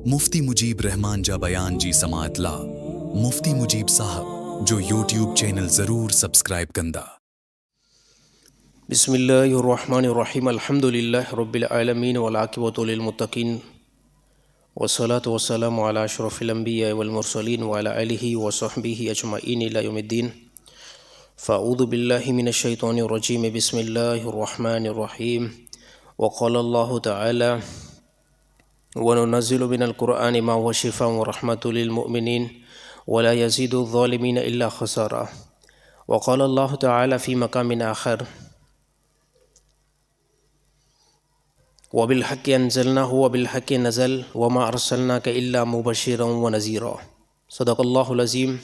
मुफ्ती मुजीब रहमान जा बयान जी समातला मुफ्ती मुजीब साहब जो यूट्यूब चैनल ज़रूर सब्सक्राइब कंदा। बिस्मिल्लाहिर्रहमानिर्रहीम अल्हम्दुलिल्लाहि रब्बिल आलमीन वल आक़िबतु लिल मुत्तक़ीन वस्सलातु वस्सलामु अला अशरफिल अंबिया वल मुरसलीन व अला आलिहि व सहबिहि अजमईन इला यौमिद्दीन। फ़अऊज़ु बिल्लाहि मिनश शैतानिर रजीम बिस्मिल्लाहिर रहमानिर रहीम व क़ाला अल्लाहु तआला व नुनज़्ज़िलु मिनल क़ुरआनि मा हुवा शिफ़ाअun व रहमतुल लिल मुमिनीन व ला यज़ीदुज़ ज़ालिमीन इल्ला ख़सारा। व क़ाला अल्लाहु तआला फ़ी मक़ामिन आख़र वबिल हक़्क़ि अंज़लनाहु वबिल हक़्क़ि नज़ल वमा अर्सलनाका इल्ला मुबश्शिरन व नज़ीरा। सदक़ल्लाहुल अज़ीम।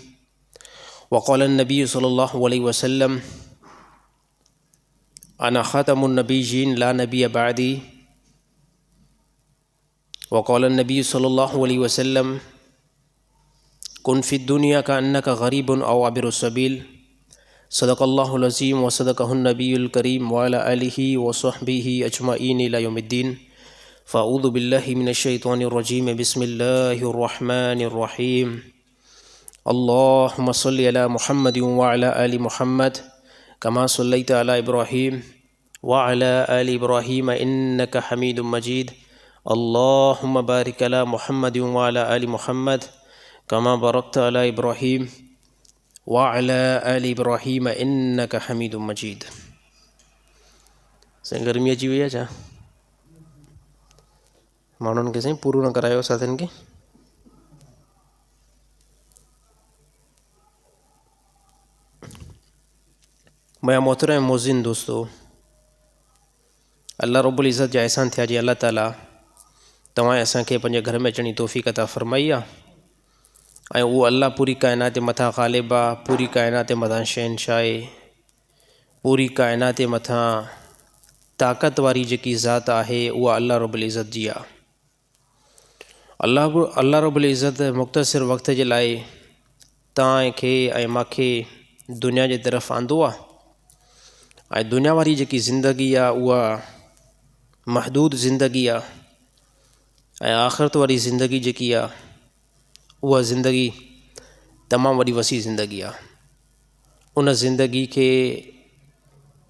व क़ाला नबी सल्लल्लाहु अलैहि वसल्लम अना ख़ातमुन नबिय्यीन ला नबिय्य बअदी। व क़ाला नबी सल्लल्लाहु अलैहि वसल्लम कुन फ़िद दुनिया कअन्नका ग़रीबुन औ आबिरुस सबील। सदक़ल्लाहुल अज़ीम व सदक़हुन नबियुल करीम व अला आलिहि व सहबिहि अजमईन इला यौमिद्दीन। फ़अऊज़ु बिल्लाहि मिनश शैतानिर रजीम बिस्मिल्लाहिर रहमानिर रहीम। अल्लाहुम्मा सल्लि अला मुहम्मदिन व अला आलि मुहम्मद कमा सल्लैता अला इब्राहीम व अला आलि इब्राहीम इन्नका हमीदुम मजीद। अल्लाहुम्मा बारिक अला मुहम्मदिन व अला आलि मुहम्मद कमा बारकता अला इब्राहीम व अला आलि इब्राहीम इन्नका हमीदुम मजीद। साईं गर्मी अची वई आहे छा? माण्हुनि खे साईं पूरो न करायो साथियुनि खे। मैं मोहतरम मोज़िन दोस्तों, अल्लाह रब्बुल इज़्ज़त जा एहसान थिया जी अल्लाह ताला तव्हां असांखे पंहिंजे घर में अचण जी तौफ़ीक़ अता फ़रमाई आहे। ऐं उहो अल्लाह पूरी काइनात जे मथां ग़ालिब आहे, पूरी काइनात जे मथां शहनशाह आहे, पूरी काइनात जे मथां ताक़त वारी जेकी ज़ात आहे उहा अल्लाह रब्बुल इज़्ज़त जी आहे। अल्लाह रब्बुल इज़्ज़त मुख़्तसिर वक़्त जे लाइ तव्हांखे ऐं मूंखे दुनिया जे तरफ़ आंदो आहे। ऐं दुनिया वारी जेकी ज़िंदगी आहे उहा महदूद ज़िंदगी आहे ऐं आख़िरत वारी ज़िंदगी जेकी आहे उहा ज़िंदगी तमामु वॾी वसी ज़िंदगी आहे। उन ज़िंदगी खे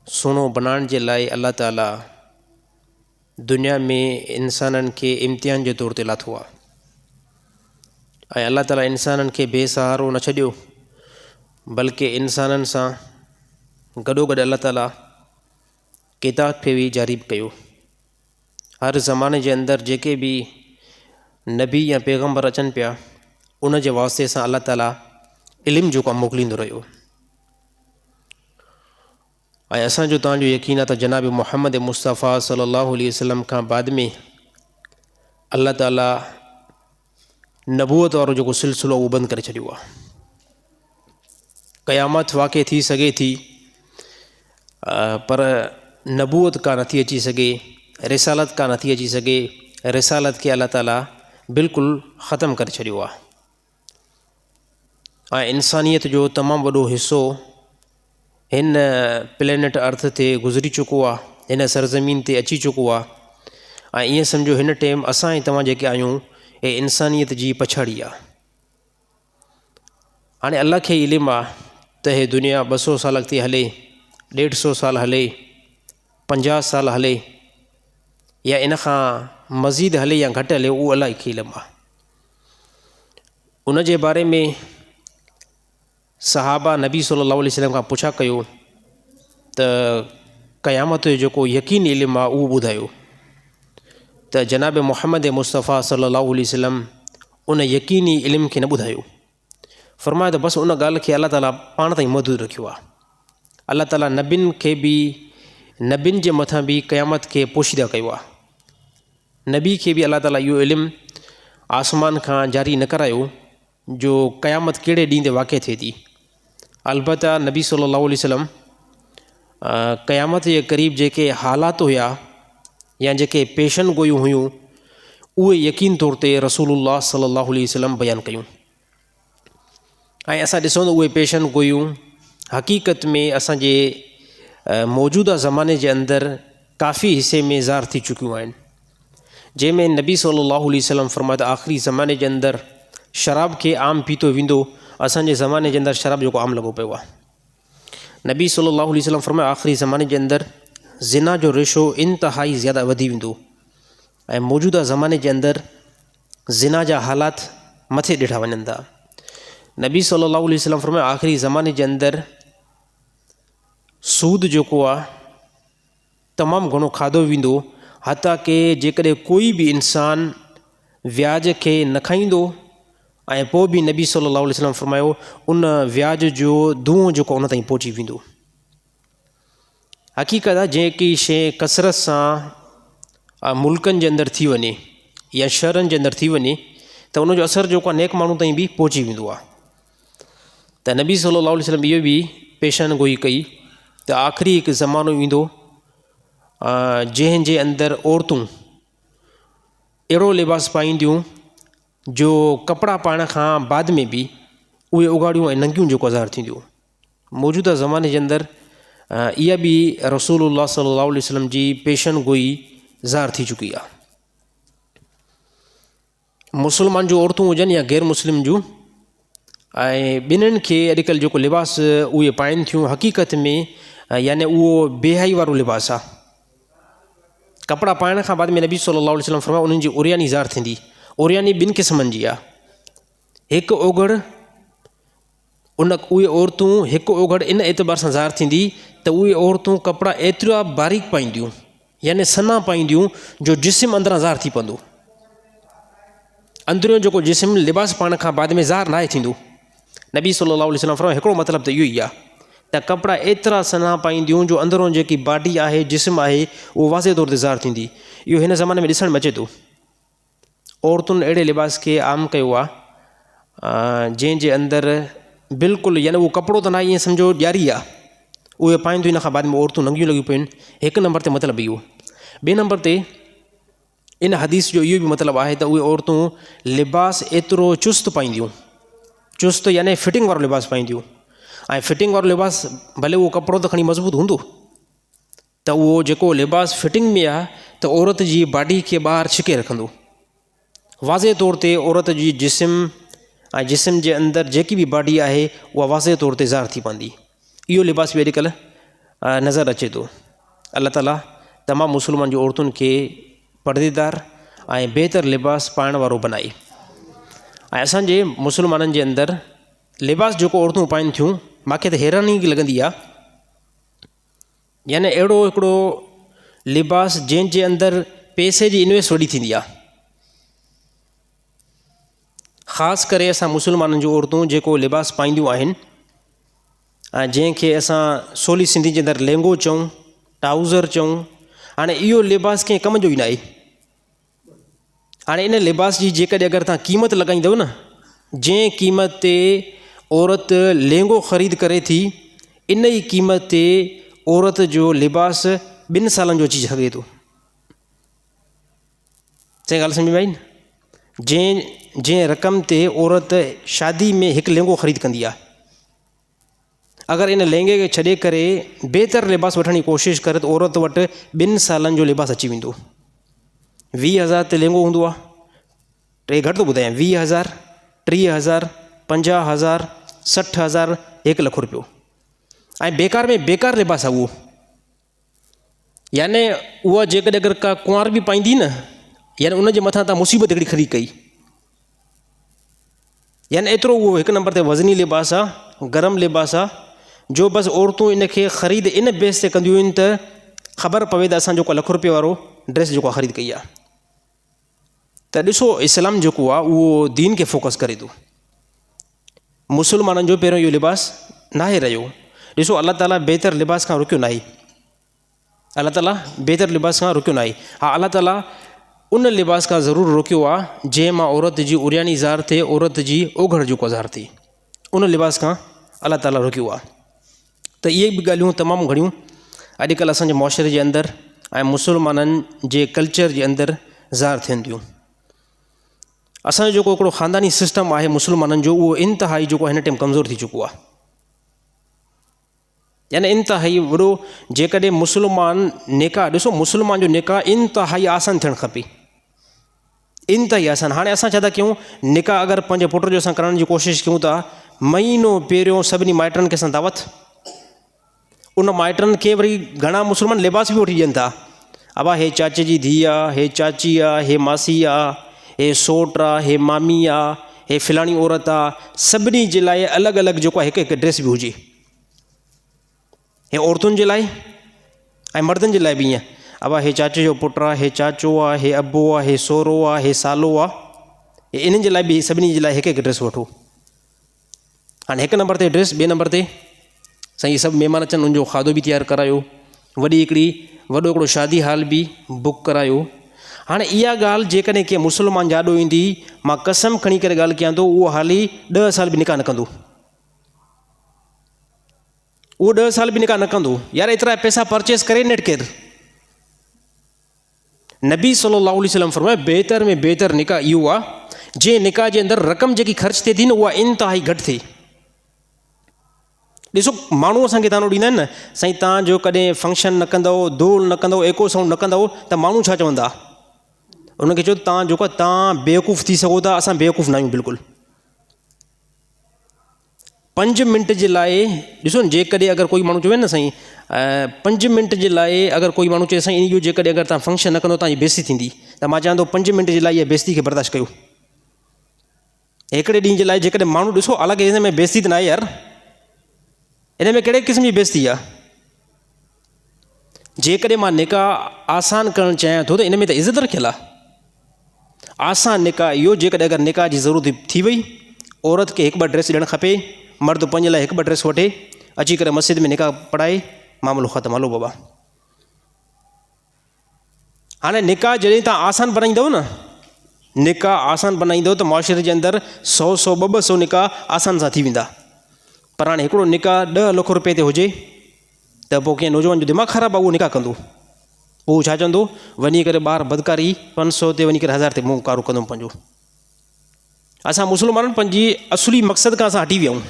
सुहिणो बनाइण जे लाइ अल्लाह ताला दुनिया में इंसाननि खे इम्तिहान जे तौर ते लाथो आहे। ऐं अल्लाह ताला इंसाननि खे बेसहारो न छॾियो, बल्कि इंसाननि सां गॾोगॾु अल्लाह ताला किताब खे बि जारी कयो। हर ज़माने जे अंदरि जेके बि नबी या पैगम्बर अचनि पिया उन जे वास्ते सां अल्लाह ताला इल्म जो कमु मोकिलींदो रहियो। ऐं असांजो तव्हांजो यकीन आहे त जनाब मुहम्मद मुस्तफ़ा सल्लल्लाहु अलैहि वसल्लम खां बाद में अल्लाह ताला नबूअत वारो जेको सिलसिलो उहो बंदि करे छॾियो आहे। क़यामत वाक़ई थी सघे थी पर नबूअत का नथी अची सघे, रिसालत का नथी अची सघे। रिसालत खे अल्लाह ताला बिल्कुलु ख़तमु करे छॾियो आहे। ऐं इंसानियत जो तमामु वॾो हिसो हिन प्लेनेट अर्थ ते गुज़री चुको आहे, हिन सरज़मीन ते अची चुको आहे। ऐं ईअं सम्झो हिन टाइम असां ऐं तव्हां जेके आहियूं हे इंसानियत जी पछाड़ी आहे। हाणे अल्लाह खे इल्मु आहे त हे दुनिया 200 साल अॻिते हले, 150 साल हले, 50 साल हले या इन खां मज़ीद हले या घटि हले, उहो अल्लाह खे इल्मु आहे। उन जे बारे में सहाबा नबी सल्लल्लाहु अलैहि वसल्लम खां पुछा कयो त क़यामत जो जेको यकीनी इल्मु आहे उहो ॿुधायो। त जनाब मुहम्मद मुस्तफ़ा सल्लल्लाहु अलैहि वसल्लम उन यकीनी इल्म खे न ॿुधायो। फ़रमायो त बसि उन ॻाल्हि खे अल्लाह ताला पाण ताईं महदूद रखियो आहे। अल्लाह ताला नबियुनि खे बि, नबियुनि जे मथां बि क़यामत खे पोशीदा कयो आहे। नबी खे बि अल्लाह ताला इहो इल्मु आसमान खां जारी न करायो जो क़यामत कहिड़े ॾींहं ते वाक़ई थिए थी। अलबत्ता नबी सल्लल्लाहु अलैहि वसल्लम क़यामत जे क़रीब जेके हालात हुया या जेके पेशन गोयूं हुयूं उहे यकीन तौर ते रसूलुल्लाह सल्लल्लाहु अलैहि वसल्लम बयानु कयूं। ऐं असां ॾिसूं त उहे पेशन गोयूं हक़ीक़त में असांजे मौजूदा ज़माने जे अंदरि काफ़ी हिसे में ज़ाहिर थी चुकियूं आहिनि। जंहिंमें नबी सल्लल्लाहु अलैहि वसल्लम फरमायो त आख़िरी ज़माने जे अंदरि शराब खे आम पीतो वेंदो। असांजे ज़माने जे अंदरि शराब जेको आम लॻो पियो आहे। नबी सल्लल्लाहु अलैहि वसल्लम फरमायो आख़िरी ज़माने जे अंदरि ज़िना जो रेशो इंतिहाई ज़्यादा वधी वेंदो ऐं मौजूदा ज़माने जे अंदरि ज़िना जा हालात मथे ॾिठा वञनि था। नबी सल्लल्लाहु अलैहि वसल्लम फरमायो आख़िरी ज़माने जे अंदरि सूद जेको आहे तमामु घणो खाधो वेंदो, हता कि जेकॾहिं कोई बि इंसान व्याज खे न खाईंदो ऐं पोइ बि नबी सल्लल्लाहु अलैहि वसल्लम फरमायो उन व्याज जो धुओं जेको उन ताईं पहुची वेंदो। हक़ीक़त आहे जेकी शइ कसरत सां मुल्कनि जे अंदरि थी वञे या शहरनि जे अंदरि थी वञे त उनजो असरु जेको आहे नेक माण्हू ताईं बि पहुची वेंदो आहे। त नबी सल्लल्लाहु अलैहि वसल्लम इहो बि पेशन गोई कई त आख़िरी हिकु ज़मानो ईंदो जंहिंजे अंदरि औरतूं अहिड़ो लिबास पाईंदियूं जो कपिड़ा पाइण खां बाद में बि उहे उघाड़ियूं ऐं नंगियूं जेको ज़ाहिर थींदियूं। मौजूदा ज़माने जे अंदरि इहा बि रसूलुल्लाह सल्लल्लाहु अलैहि वसल्लम जी पेशन गोई ज़ाहिर थी चुकी आहे। मुस्लमान जूं औरतूं हुजनि या गैर मुस्लिम जूं ऐं ॿिन्हिनि खे अॼुकल्ह जेको लिबास उहे पाइनि थियूं हक़ीक़त में यानी उहो बेहाई वारो लिबास आहे। कपिड़ा पाइण खां बाद में नबी सल्लल्लाहु अलैहि वसल्लम फरमायो उन्हनि जी उरियानी ज़ाहिर थींदी। उरियानी ॿिनि क़िस्मनि जी आहे। हिकु ओघड़ उहे औरतूं हिकु ओघड़ इन एतबार सां ज़ाहिर थींदी त उहे औरतूं कपिड़ा एतिरा बारीक पाईंदियूं यानी सन्हा पाईंदियूं जो जिस्म अंदरां ज़ाहिर थी पवंदो। अंदरियों जेको जिस्म लिबास पाइण खां बाद में ज़ाहिर नाहे थींदो। नबी सल्लल्लाहु अलैहि वसल्लम फरमायो हिकिड़ो मतिलबु त इहो ई आहे त कपिड़ा एतिरा सन्हा पाईंदियूं जो अंदरों जेकी बॉडी आहे जिस्म आहे उहो वाज़े तौर ते ज़ाहिर थींदी। इहो हिन ज़माने में ॾिसण में अचे थो। औरतुनि अहिड़े लिबास खे आम कयो आहे जंहिंजे अंदरि बिल्कुलु यानी उहो कपिड़ो त न आहे, ईअं सम्झो ॾियारी आहे, उहे पाईंदियूं। इन खां बाद में औरतूं नंगियूं लॻियूं पियूं आहिनि। हिकु नंबर ते मतिलबु इहो। ॿिए नंबर ते इन हदीस जो इहो बि मतिलबु आहे त उहे औरतूं लिबास एतिरो चुस्त पाईंदियूं, चुस्त यानी फिटिंग वारो लिबास पाईंदियूं। ऐं फिटिंग वारो लिबास भले उहो कपिड़ो त खणी मज़बूत हूंदो त उहो जेको लिबास फिटिंग में आहे त औरत जी बॉडी खे ॿाहिरि छिके रखंदो। वाज़े तौर ते औरत जी जिस्म ऐं जिस्म जे अंदरि जेकी बि बॉडी आहे उहा वाज़े तौर ते ज़ाहिर थी पवंदी। इहो लिबास बि अॼुकल्ह नज़र अचे थो। अल्लाह ताला तमामु मुस्लमान जूं औरतुनि खे पर्देदार ऐं बहितर लिबास पाइण वारो बनाए। ऐं असांजे मुस्लमाननि जे अंदरि लिबास जेको औरतूं पाइनि थियूं मूंखे त हैरानी लॻंदी आहे। यानी अहिड़ो हिकिड़ो लिबास जंहिंजे अंदरि पैसे जी इन्वेस्ट वॾी थींदी आहे। ख़ासि करे असां मुस्लमाननि जूं औरतूं जेको लिबास पाईंदियूं आहिनि ऐं जंहिंखे असां सवली सिंधी जे अंदरि लहंगो चऊं, ट्राउज़र चऊं, हाणे इहो लिबास कंहिं कम जो ई न आहे। हाणे इन लिबास जी जेकॾहिं अगरि तव्हां क़ीमत लॻाईंदव न, जंहिं क़ीमत ते औरत लहंगो ख़रीद करे थी, इन ई क़ीमत ते औरत जो लिबास 2 सालनि जो अची सघे थो। सही ॻाल्हि सम्झ में आई न? जंहिं रक़म ते औरत शादी में हिकु लहंगो ख़रीद कंदी आहे, अगरि इन लहंगे खे छॾे करे बहितर लिबास वठण जी कोशिशि करे त औरत वटि 2 सालनि जो लिबास अची वेंदो। 20,000 ते लहंगो हूंदो आहे, टे घटि थो ॿुधायां, 20,000, 30,000, 50,000, 60,000, 1 लख रुपियो। ऐं बेकार में बेकार लिबास आहे उहो। यानी उहा जेकॾहिं अगरि का कुंवार बि पाईंदी न, यानी उनजे मथां तव्हां मुसीबत हिकिड़ी ख़रीद कई। यानी एतिरो उहो हिकु नंबर ते वज़नी लिबास आहे, गरम लिबास आहे, जो बसि औरतूं इन खे ख़रीद इन बेस ते कंदियूं आहिनि त ख़बर पवे त असां जेको लख रुपये वारो ड्रेस जेको ख़रीद कई आहे। त ॾिसो इस्लाम जेको आहे उहो दीन खे फोकस करे थो। मुस्लमाननि जो पहिरियों इहो लिबास नाहे रहियो। ॾिसो अल्लाह ताला बहितर लिबास खां रुकियो नाहे। अल्लाह ताला बहितर लिबास खां रुकियो नाहे। हा, अल्लाह ताला उन लिबास खां ज़रूरु रोकियो आहे जंहिं मां औरत जी उरियानी ज़ाहिर थिए, औरत जी ओघड़ जेको ज़ाहिर थिए, उन लिबास खां अल्लाह ताला रोकियो आहे। त इहे बि ॻाल्हियूं तमामु घणियूं अॼुकल्ह असांजे मुआशरे जे अंदरि ऐं मुस्लमाननि जे कल्चर जे अंदरि ज़ाहिर थियनि थियूं। असांजो जेको हिकिड़ो ख़ानदानी सिस्टम आहे मुस्लमाननि जो, उहो इंतिहाई जेको हिन टाइम कमज़ोर थी चुको आहे। यानी इंतिहाई वॾो, जेकॾहिं मुस्लमान निकाह ॾिसो, मुस्लमान जो निकाह इंतिहाई आसान थियणु खपे। इंतई आसान। हाणे असां छा था कयूं, निकाह अगरि पंहिंजे पुट जो असां करण जी कोशिशि कयूं था, महीनो पहिरियों सभिनी माइटनि खे असां दावत, उन माइटनि खे वरी घणा मुस्लमान लिबास बि वठी ॾियनि था। अबा हे चाचे जी धीउ आहे, हे चाची आहे, हे मासी आहे, हे सोट आहे, हे मामी आहे, हे फलाणी औरत आहे, सभिनी जे लाइ अलॻि अलॻि जेको आहे हिकु हिकु ड्रेस बि हुजे। हे औरतुनि जे लाइ ऐं मर्दनि जे लाइ बि ईअं। अबा हे चाचे जो पुटु आहे, हे चाचो आहे, हे अबो आहे, हे सोरो आहे, हे सालो आहे, इन्हनि जे लाइ बि सभिनी जे लाइ हिकु हिकु ड्रेस वठो। हाणे हिकु नंबर ते ड्रेस, ॿिए नंबर ते साईं सभु महिमान अचनि उनजो खाधो बि तयारु करायो, वॾो हिकिड़ो शादी हाल बि बुक करायो। हाणे इहा ॻाल्हि जेकॾहिं कंहिं मुस्लमान जाॾो ईंदी, मां कसम खणी करे ॻाल्हि कयां थो, उहो हाली 10 साल बि निकाह न कंदो, उहो 10 साल बि निकाह न कंदो। यार एतिरा पैसा परचेस करे नेट केरु। नबी सल्लल्लाहु अलैहि वसल्लम फरमाए बहितर में बहितर निकाह इहो आहे जंहिं निकाह जे अंदरि रक़म जेकी ख़र्च थिए थी न उहा इंतिहाई घटि थिए। ॾिसो माण्हू असांखे तानो ॾींदा आहिनि न, साईं तव्हांजो कॾहिं फंक्शन न कंदव, धूल न कंदव, एको साउंड न कंदव, त माण्हू छा चवंदा, उनखे चओ तव्हां जेको आहे तव्हां बेवकूफ़ थी सघो था, असां बेवकूफ़ न आहियूं बिल्कुलु। 5 मिंट जे लाइ ॾिसो न, जेकॾहिं अगरि कोई माण्हू चवे न साईं 5 मिंट जे लाइ अगरि कोई माण्हू चए साईं इहो जेकॾहिं अगरि तव्हां फंक्शन न कंदो तव्हांजी बेइज़ती थींदी, त मां चवां थो 5 मिंट जे लाइ इहा बेइज़ती खे बर्दाश्त कयो। हिकिड़े ॾींहं जे लाइ जेकॾहिं माण्हू ॾिसो, हालांकि हिन में बेइज़ती त न आहे यार, इन में कहिड़े क़िस्म जी बेइज़ती आहे। जेकॾहिं मां निकाह आसान करणु चाहियां थो त इन में त इज़त रखियलु आहे। आसान निकाह इहो, जेकॾहिं अगरि निकाह जी ज़रूरत थी वई, औरत खे 1-2 ड्रेस ॾियणु खपे, मर्द पंहिंजे लाइ 1-2 ड्रेस वठे, अची करे मस्जिद में निकाह पढ़ाए, मामिलो ख़तमु, हलो बाबा। हाणे निकाह जॾहिं तव्हां आसान बनाईंदव न, निकाह आसान बनाईंदव त मुआशिरे जे अंदरि 100 200 निकाह आसान सां थी वेंदा। पर हाणे हिकिड़ो निकाह 10 लख रुपए ते हुजे त पोइ कंहिं नौजवान जो दिमाग़ु ख़राबु आहे, उहो निकाह कंदो, पोइ छा चवंदो, वञी करे ॿार बदकारी 500 ते वञी करे 1000 ते मुंहुं कारो कंदुमि पंहिंजो। असां मुस्लमान पंहिंजी असुली मक़सद खां असां हटी विया आहियूं।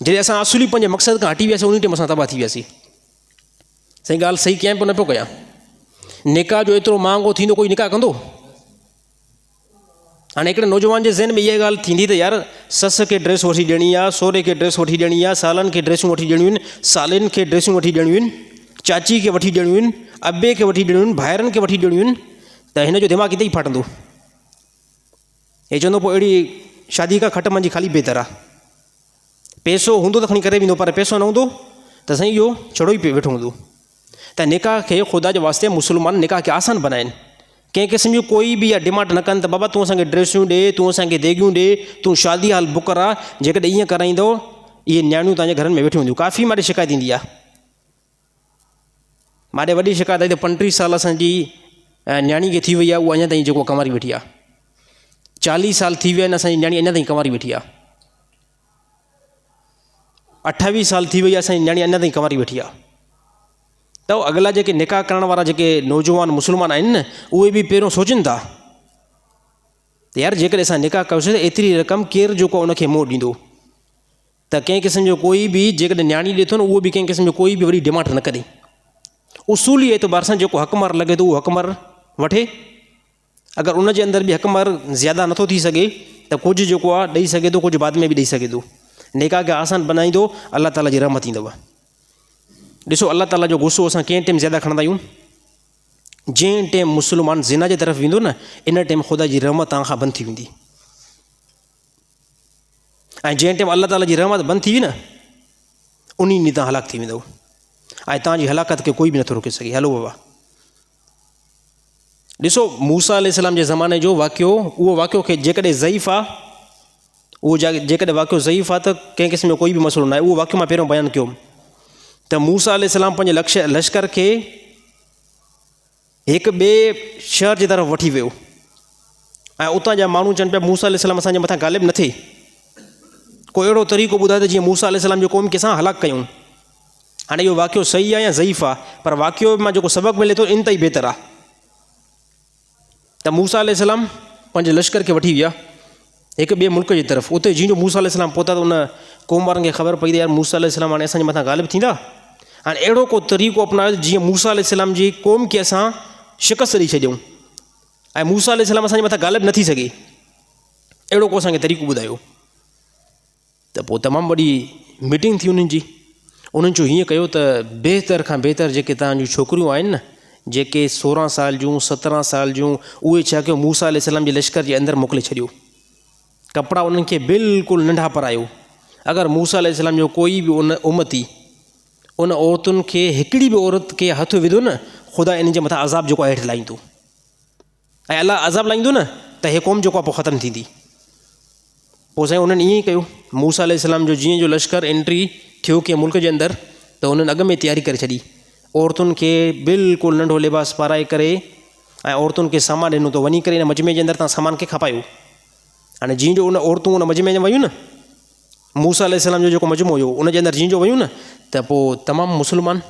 जॾहिं असां असुली पंहिंजे मक़सद खां हटी वियासीं, उन टाइम असां तबाह थी वियासीं। सही ॻाल्हि सही कंहिं पोइ न पियो कयां। निकाह जो एतिरो महांगो थींदो, कोई निकाह कंदो? हाणे हिकिड़े नौजवान जे ज़हन में इहा ॻाल्हि थींदी त यार ससु खे ड्रेस वठी ॾियणी आहे, सहुरे खे ड्रेस वठी ॾियणी आहे, सालनि खे ड्रेसूं वठी ॾियणियूं आहिनि, सालियुनि खे ड्रेसूं वठी ॾियणियूं आहिनि, चाची खे वठी ॾियणियूं आहिनि, अबे खे वठी ॾियणियूं आहिनि, भाइरनि खे वठी ॾियणियूं आहिनि, त हिन जो दिमाग़ु हिते ई फाटंदो। हे चवंदो पोइ अहिड़ी शादी खां खट मुंहिंजी ख़ाली बहितर आहे। पैसो हूंदो त खणी करे वेंदो, पर पैसो न हूंदो त साईं इहो छड़ो ई वेठो हूंदो। त निकाह खे ख़ुदा जे वास्ते मुस्लमान निकाह खे आसान बनाइनि। कंहिं क़िस्म जो कोई बि इहा डिमांड न कनि त बाबा तूं असांखे ड्रेसूं ॾे, तूं असांखे देगियूं ॾे, तूं शादी हाल बुक करा। जेकॾहिं ईअं कराईंदो, इहे न्याणियूं तव्हांजे घरनि में वेठियूं हूंदियूं। काफ़ी माॾे शिकायत ईंदी आहे, माॾे वॾी शिकायत आई त 35 साल असांजी न्याणी खे थी वई आहे, उहा अञा ताईं जेको कंवारी वेठी आहे। 40 साल थी विया आहिनि, असांजी न्याणी अञा ताईं कंवारी वेठी आहे। 28 साल थी वई आहे, असांजी न्याणी अञा ताईं कंवारी वेठी आहे। त अॻिला जेके निकाह करण वारा जेके नौजवान मुस्लमान आहिनि न, उहे बि पहिरियों सोचनि था त यार जेकॾहिं असां निकाह कयोसीं त एतिरी रक़म केरु जेको आहे उनखे मोह ॾींदो। त कंहिं क़िस्म जो कोई बि जेकॾहिं न्याणी ॾिए थो न, उहो बि कंहिं क़िस्म जो कोई बि वरी डिमांड न करे। उसूली एतबार सां जेको हक़मार लॻे थो उहो हक़मार वठे। अगरि उनजे अंदरि बि हक़मार ज़्यादा नथो थी सघे त कुझु जेको आहे ॾेई सघे थो, कुझु बाद में बि ॾेई सघे थो। निकाह खे आसान बनाईंदो, अलाह ताला जी रहमत ईंदव। ॾिसो अलाह ताला जो गुस्सो असां कंहिं टाइम ज़्यादा खणंदा आहियूं, जंहिं टाइम मुस्लमान ज़िना जे तरफ़ वेंदो न, इन टाइम ख़ुदा जी रहमत तव्हां खां बंदि थी वेंदी। ऐं जंहिं टाइम अलाह ताला जी रहमत बंदि थी वई न, उन ॾींहुं तव्हां हलाक थी वेंदव। ऐं तव्हांजी हलाकत खे कोई बि नथो रोके सघे। हलो बाबा, ॾिसो मूसा अलैहिस्सलाम जे ज़माने जो वाक़ियो, उहो वाक़ियो खे जेकॾहिं ज़ईफ़ आहे, उहो जेकॾहिं वाक़ियो ज़ईफ़ आहे त कंहिं क़िस्म जो कोई बि मसइलो न आहे। उहो वाक़ियो मां पहिरियों बयानु कयो त मूसा अलैहिस्सलाम पंहिंजे लश्कर खे हिकु ॿिए शहर जी तरफ़ वठी वियो ऐं उतां जा माण्हू चवनि पिया मूसा अलैहिस्सलाम असांजे मथां ग़ालिब न थिए। कोई अहिड़ो तरीक़ो ॿुधाए त जीअं मूसा अलैहिस्सलाम जो क़ौम खे असां हलाक कयूं। हाणे इहो वाक़ियो सही आहे या ज़ईफ़ आहे, पर वाक़ियो मां जेको सबक़ु मिले थो इन ताईं बहितर आहे। त मूसा अलैहिस्सलाम पंहिंजे लश्कर खे वठी विया हिकु ॿिए मुल्क जी तरफ़। उते जीअं जो मूसा अलैहिस्सलाम पहुता त उन क़ौम वारनि खे ख़बर पई त यार मूसा अलैहिस्सलाम हाणे असांजे मथां ग़ालिब थींदा। हाणे अहिड़ो को तरीक़ो अपनायो जीअं मूसा अलैहिस्सलाम जी क़ौम खे असां शिकस्त ॾेई छॾियूं। ऐं मूसा अलैहिस्सलाम असांजे मथां ग़ालिब न थी सघे, अहिड़ो को असांखे तरीक़ो ॿुधायो। त पोइ तमामु वॾी मीटिंग थी उन्हनि जी। उन्हनि चयो हीअं कयो त बहितर खां बहितर जेके तव्हांजूं छोकिरियूं आहिनि न, जेके 16 साल जूं 17 साल जूं, उहे छा कयो, मूसा अलैहिस्सलाम जे लश्कर जे अंदरि मोकिले छॾियो। कपिड़ा उन्हनि खे बिल्कुलु नंढा paraयो। अगरि मूसा अलैहिस्सलाम जो कोई बि उन उम्मती उन औरतुनि खे हिकिड़ी बि औरत खे हथु विधो न, ख़ुदा इन जे मथां अज़ाब जेको आहे हेठि लाहींदो, ऐं अलाह अज़ाब लाहींदो न त हे क़ौम जेको आहे पोइ ख़तमु थींदी। पोइ साईं उन्हनि ईअं ई कयो। मूसा अलैहिस्सलाम जो जीअं जो लश्कर एंट्री थियो कंहिं मुल्क जे अंदरि, त उन्हनि अॻु में तयारी करे छॾी। औरतुनि खे बिल्कुलु नंढो लिबास पाराए करे ऐं औरतुनि खे सामान ॾिनो, त वञी करे इन मजमे जे अंदरि तव्हां सामान खे खपायो। हाणे जीअं जो उन औरतूं उन मजमे में वयूं न, मूसा अलैहिस्सलाम जो जेको मजमो हुयो उन जे अंदरि जीअं जो वयूं न, त पोइ तमामु मुस्लमान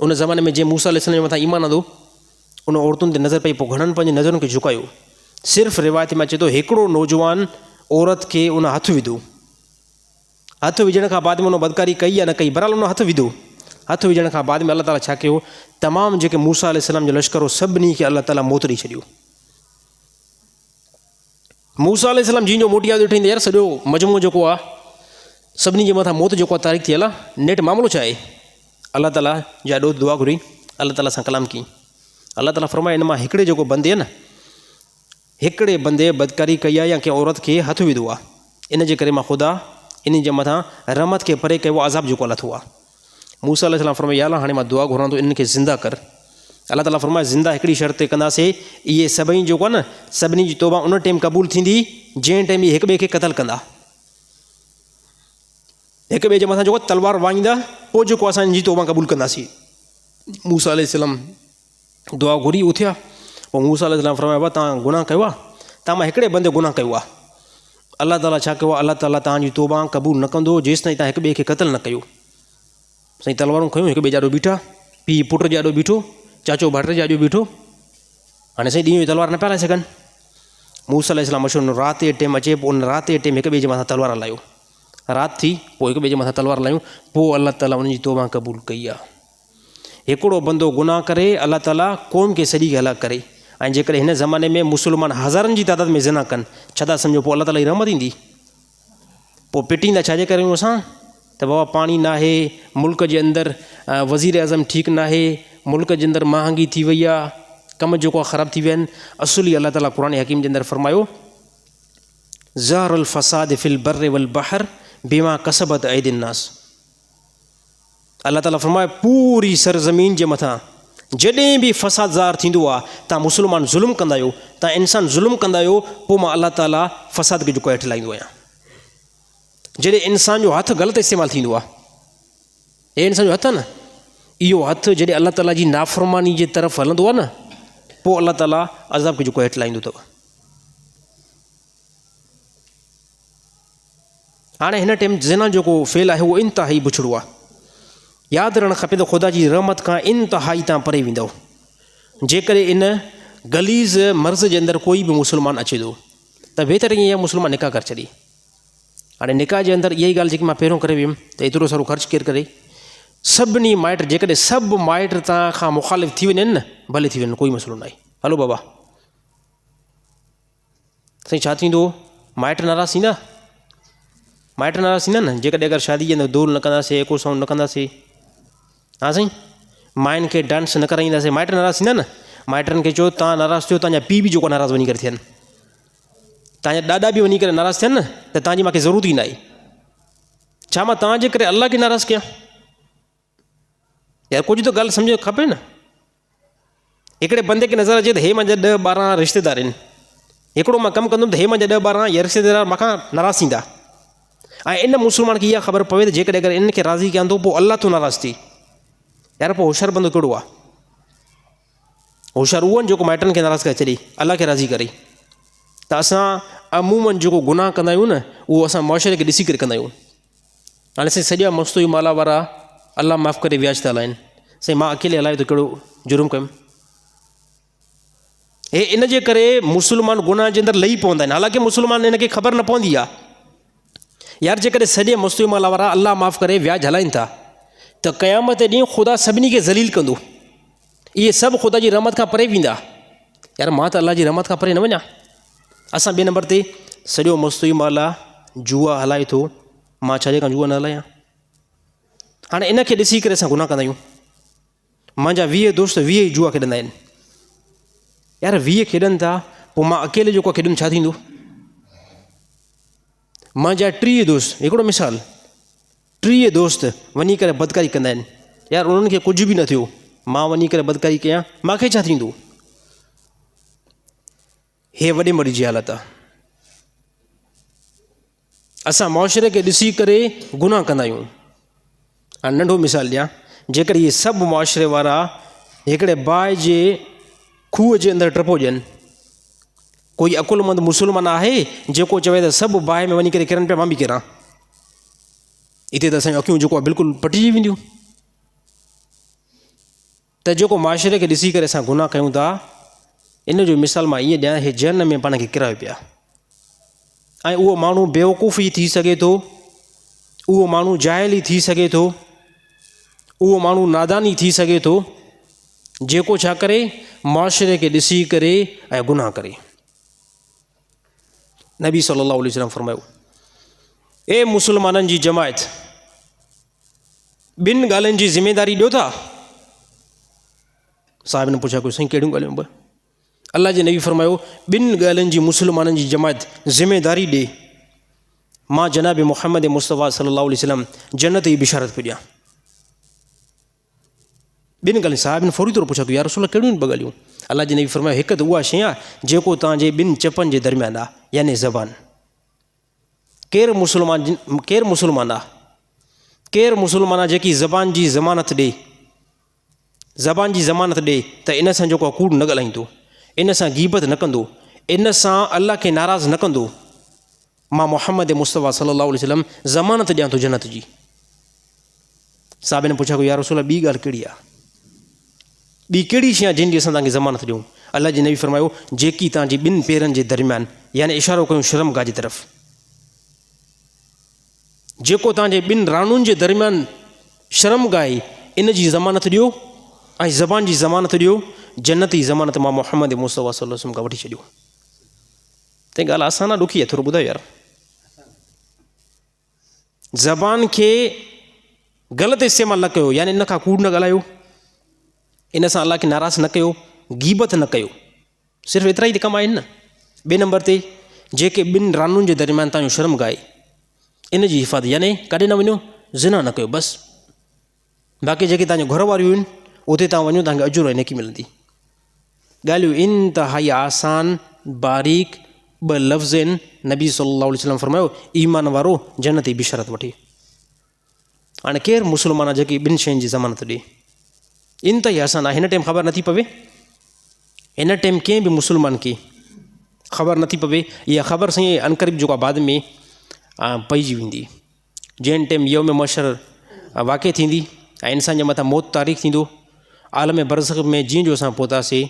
उन ज़माने में जीअं मूसा अलैहिस्सलाम जे मथां ईमान आंदो, उन औरतुनि ते नज़र पई। पोइ घणनि पंहिंजी नज़रुनि खे झुकायो। सिर्फ़ु रिवायत में अचे थो हिकिड़ो नौजवान औरत खे उन हथु विधो। हथु विझण खां बाद में उन बदकारी कई या न कई, बहरहाल उन हथु विधो। हथु विझण खां बाद में अलाह ताला छा कयो, तमामु जेके मूसा अलैहिस्सलाम जो लश्कर हो सभिनी खे अलाह ताला मौत ॾेई छॾियो। मूसा अलैहिस्सलाम जीअं जो मोटी आवाज़ ॾिठईं, यार सॼो मजमो जेको आहे सभिनी जे मथां मौत जेको आहे तारीख़ थियल आहे, नेठि मामिलो छा आहे। अलाह ताला जा ॾोध दुआ घुरी, अलाह ताला सां कलाम कई। अलाह ताला फरमाए इन मां हिकिड़े जेको बंदे आहे न, हिकिड़े बंदे बदकारी कई आहे या कंहिं औरत खे हथु विधो आहे, इन जे करे मां ख़ुदा इन जे मथां रहमत खे परे कयो, अज़ाब जेको लथो आहे। मूसा अलैहिस्सलाम फरमाए या अल्लाह हाणे मां दुआ घुरां थो इन्हनि खे ज़िंदा कर। अलाह ताला फरमाए ज़िंदा हिकिड़ी शर्त ते कंदासीं, इहे सभई जेको आहे न सभिनी जी तौबा उन टाइम क़बूल थींदी जंहिं टाइम इहे हिक ॿिए खे क़तलु कंदा, हिक ॿिए जे मथां जेको तलवार वाईंदा, पोइ जेको असां जी तौबा क़बूल कंदासीं। मूसा अलैहिस्सलाम दुआ घुरी उथिया। पोइ मूसा अलैहिस्सलाम फरमाए बाबा तव्हां गुनाह कयो आहे, तव्हां मां हिकिड़े बंदे गुनाह कयो आहे। अलाह ताला छा कयो आहे, अलाह ताला तव्हांजी तौबा क़बूल न कंदो जेसिताईं तव्हां हिक ॿिए खे क़तलु न कयो। साईं तलवारूं खयूं, हिक ॿिए जाॾो बीठा, पीउ पुट जाॾो बीठो, चाचो भाइटे जाॾो बीठो। हाणे साईं ॾींहं जो तलवार न पिया हलाए सघनि। मूसा अलैहिस्सलाम मशहूरु राति जे टाइम अचे, पोइ उन राति जे टाइम हिक ॿिए जे मथां तलवार हलायो। राति थी पोइ हिक ॿिए जे मथां तलवार हलायूं, पोइ अलाह ताला उनजी तौबा क़बूल कई आहे। हिकिड़ो बंदो गुनाह करे अलाह ताला क़ौम खे सॼी खे हलाक करे। ऐं जेकॾहिं हिन ज़माने में मुस्लमान हज़ारनि जी तादाद में ज़िना कनि, छा था सम्झो पोइ अलाह ताला जी रहमत ईंदी। पोइ पिटींदा छाजे करे आहियूं असां, त बाबा पाणी न आहे, मुल्क जे अंदरि वज़ीर अज़म ठीकु न आहे, मुल्क जे अंदरि महांगी थी वई आहे, कम जेको आहे ख़राब थी विया आहिनि। असुली अलाह ताला क़ुरान हकीम जे अंदरि फरमायो, ज़हरुल फ़साद फिल बर्र वल बहर बिमा कसबत ऐदिन नास। अलाह ताला फरमाए पूरी सरज़मीन जे मथां जॾहिं बि फ़साद ज़ाहिर थींदो आहे, तव्हां मुस्लमान ज़ुल्म कंदा आहियो, तव्हां इंसान ज़ुल्म कंदा आहियो, पोइ मां अलाह ताला फ़साद खे जेको हेठि लाहींदो आहियां। जॾहिं इंसान जो हथु ग़लति इस्तेमालु थींदो आहे, हे इंसान जो हथु आहे न, इहो हथु जॾहिं अलाह ताला जी नाफ़रमानी जे तरफ़ हलंदो आहे न, पोइ अलाह ताला अज़ाब खे जेको हेठि लाहींदो अथव। हाणे हिन टाइम ज़िना जेको फेल आहे उहो इंतिहाई बुछड़ो आहे। यादि रहणु खपे त ख़ुदा जी रहमत खां इंतिहाई तव्हां परे वेंदव जेकॾहिं इन गलीज़ मर्ज़ जे अंदरि कोई बि मुस्लमान अचे थो, त बहितर ईअं मुस्लमान निकाह करे छॾे। हाणे निकाह जे अंदरि इहा ई ॻाल्हि जेकी मां पहिरियों करे वियुमि, त एतिरो सारो ख़र्चु केरु करे। सभिनी माइट, जेकॾहिं सभु माइट तव्हां खां मुख़ालिफ़ थी वञनि न, भले थी वञनि, कोई मसइलो न आहे, हलो बाबा। साईं छा थींदो, माइट नाराज़ थींदा, माइट नाराज़ थींदा न, जेकॾहिं अगरि शादी जे अंदरि दोल न कंदासीं, एको साउंड न कंदासीं, हा साईं, माइनि खे डांस न कराईंदासीं, माइट नाराज़ थींदा न। माइटनि खे चयो तव्हां नाराज़ थियो, तव्हांजा पीउ बि जेको नाराज़ वञी करे थियनि, तव्हांजा ॾाॾा बि वञी करे नाराज़ थियनि न, त तव्हांजी मूंखे ज़रूरत ई न आहे। छा मां तव्हांजे करे अलाह खे नाराज़ कयां? यार कुझु त ॻाल्हि सम्झ खपे न। हिकिड़े बंदे खे नज़र अचे त हे मुंहिंजा 10-12 रिश्तेदार आहिनि, हिकिड़ो मां कमु कंदुमि त हे मुंहिंजा 10-12 या रिश्तेदार मूंखां नाराज़ थींदा। ऐं इन मुस्लमान खे इहा ख़बर पवे त जेकॾहिं अगरि इन खे राज़ी कयां थो, पोइ अलाह थो नाराज़ थी। यार पोइ होशियारु बंदो कहिड़ो आहे? होशियारु उहो जेको माइटनि खे नाराज़ करे छॾे, अलाह खे राज़ी करे। त असां अमूमन जेको गुनाह कंदा आहियूं न, उहो असां मुआशिरे खे ॾिसी करे कंदा आहियूं। हाणे साईं सॼा मस्तूई माला वारा अलाह माफ़ु करे व्याज था हलाइनि। साईं मां अकेले हलायो त कहिड़ो जुर्म कयुमि? हे इन जे करे मुस्लमान गुनाह जे अंदरि लही पवंदा आहिनि, हालांकि मुस्लमान इन खे ख़बर न पवंदी आहे। यार जेकॾहिं सॼे मस्तूई माला वारा अलाह माफ़ु करे व्याज हलाइनि था, त क़यामत ॾींहुं ख़ुदा सभिनी खे ज़लील कंदो। इहे सभु ख़ुदा जी रहमत खां परे वेंदा। यार मां त अलाह जी रहमत खां परे न वञा। असां 2 नंबर ते सॼो मस्तु ई माला जुआ हलाए थो, मां छाजे खां जुआ न हलायां। हाणे इन खे ॾिसी करे असां गुनाह कंदा आहियूं। मुंहिंजा 20 दोस्त 20 ई जुआ खेॾंदा आहिनि। यार 20 खेॾनि था, पोइ मां अकेले जेको खेॾुमि छा थींदो? मुंहिंजा 30 दोस्त, हिकिड़ो मिसाल, 30 दोस्त वञी करे बदकारी कंदा आहिनि। यार उन्हनि खे कुझु बि न थियो, मां वञी करे बदकारी कयां, मूंखे छा थींदो? हे वॾे मरी जी हालत आहे। असां मुआशिरे खे ॾिसी करे गुनाह कंदा आहियूं। हाणे नंढो मिसाल ॾियां, जेकर इहे सभु मुआशिरे वारा हिकिड़े बाहि जे खूह जे अंदरि टपो ॾियनि, कोई अकुलमंद मुस्लमान आहे जेको चवे त सभु बाहि में वञी करे किरनि पिया, मां बि किरां? हिते त असांजूं अखियूं जेको आहे बिल्कुलु पटिजी वेंदियूं। त जेको मुआशिरे खे ॾिसी करे असां गुनाह कयूं था, इन जो मिसाल मां ईअं ॾियां, हे जहन्नम में पाण खे किरायो पिया। ऐं उहो माण्हू बेवकूफ़ी थी सघे थो, उहो माण्हू जाहिली थी सघे थो, उहो माण्हू नादानी थी सघे थो, जेको छा करे? मुआशिरे खे ॾिसी करे ऐं गुनाह करे। नबी सल्लल्लाहु अलैहि वसल्लम फरमायो, ए मुस्लमाननि जी जमायत, 2 ॻाल्हियुनि जी ज़िमेदारी ॾियो था? साहिब ने पुछा, कोई साईं कहिड़ियूं ॻाल्हियूं? ब अल्लाह जे नबी फरमायो, 2 ॻाल्हियुनि जी मुस्लमाननि जी जमायत ज़िमेदारी ॾे, मां जनाब मुहम्मद मुस्तफ़ा सल्लल्लाहु अलैहि वसल्लम जन्नत जी बिशारत पियो ॾियां। 2 ॻाल्हियूं। साहिब ने फौरी तौर पुछा, यार रसूल कहिड़ियूं 2 ॻाल्हियूं? अल्लाह जे नबी फरमायो, हिकु त उहा शइ आहे जेको तव्हांजे 2 चपनि जे दरमियान आहे, यानी ज़बान। केरु मुस्लमान आहे जेकी ज़बान जी ज़मानत ॾे, ज़बान जी ज़मानत ॾे त इन सां जेको आहे कूड़ न ॻाल्हाईंदो, इन सां गीबत न कंदो, इन सां अल्लाह खे नाराज़ न कंदो, मां मुहम्मद मुस्तफ़ा सल्लल्लाहु अलैहि वसल्लम ज़मानत ॾियां थो जन्नत जी। साहिब ने पुछा, यार रसूल ॿी ॻाल्हि कहिड़ी आहे? ॿी कहिड़ी शइ आहे जिन जी असां तव्हांखे ज़मानत ॾियूं? अल्लाह जे नबी फरमायो, जेकी तव्हांजी 2 पेरनि जे दरमियान, यानी इशारो कयूं शर्मगाह जी तरफ़, जेको तव्हांजे 2 रानुनि जे दरमियान शर्मगाह आहे, इन जी ज़मानत ॾियो ऐं ज़बान जी ज़मानत ॾियो, जन्नत जी ज़मानत मां मुहम्मद मुस्तफ़ा सल्लल्लाहु अलैहि वसल्लम खां वठी छॾियो। त ॻाल्हि आसान आहे, ॾुखी आहे? थोरो ॿुधायो यार। ज़बान खे ग़लति इस्तेमालु न कयो, यानी इन खां कूड़ न ॻाल्हायो, इन सां अल्लाह खे नाराज़ न कयो, गीबत न कयो, सिर्फ़ु एतिरा ई त कम आहिनि न। 2 नंबर ते जेके 2 रानुनि जे दरमियान तव्हांजो शर्मगाह आहे, इन जी हिफ़ाज़त, यानी काॾे न वञो, ज़िना न कयो बसि। बाक़ी जेके तव्हांजो घर वारियूं आहिनि, उते तव्हां वञो, तव्हांखे अजुर ऐं नेकी मिलंदी। ॻाल्हियूं इंतिहाई आसान बारीक 2 लफ़्ज़ आहिनि। नबी सल्लल्लाहु अलैहि वसल्लम फरमायो, ईमान वारो जन्नत जी बिशारत वठे। हाणे केरु मुस्लमान आहे जेकी 2 शयुनि जी ज़मानत ॾे? इंतिहाई आसान आहे। हिन टाइम ख़बर नथी पवे, हिन टाइम कंहिं बि मुस्लमान खे ख़बर नथी पवे, इहा ख़बर साईं अनक़रीब जेको आहे बाद में पइजी वेंदी। जंहिं टाइम यौम महशर वाक़ई थींदी ऐं इंसान जे मथां मौत तारीख़ थींदो, आलम बरज़ख़ में जीअं जो असां पहुतासीं,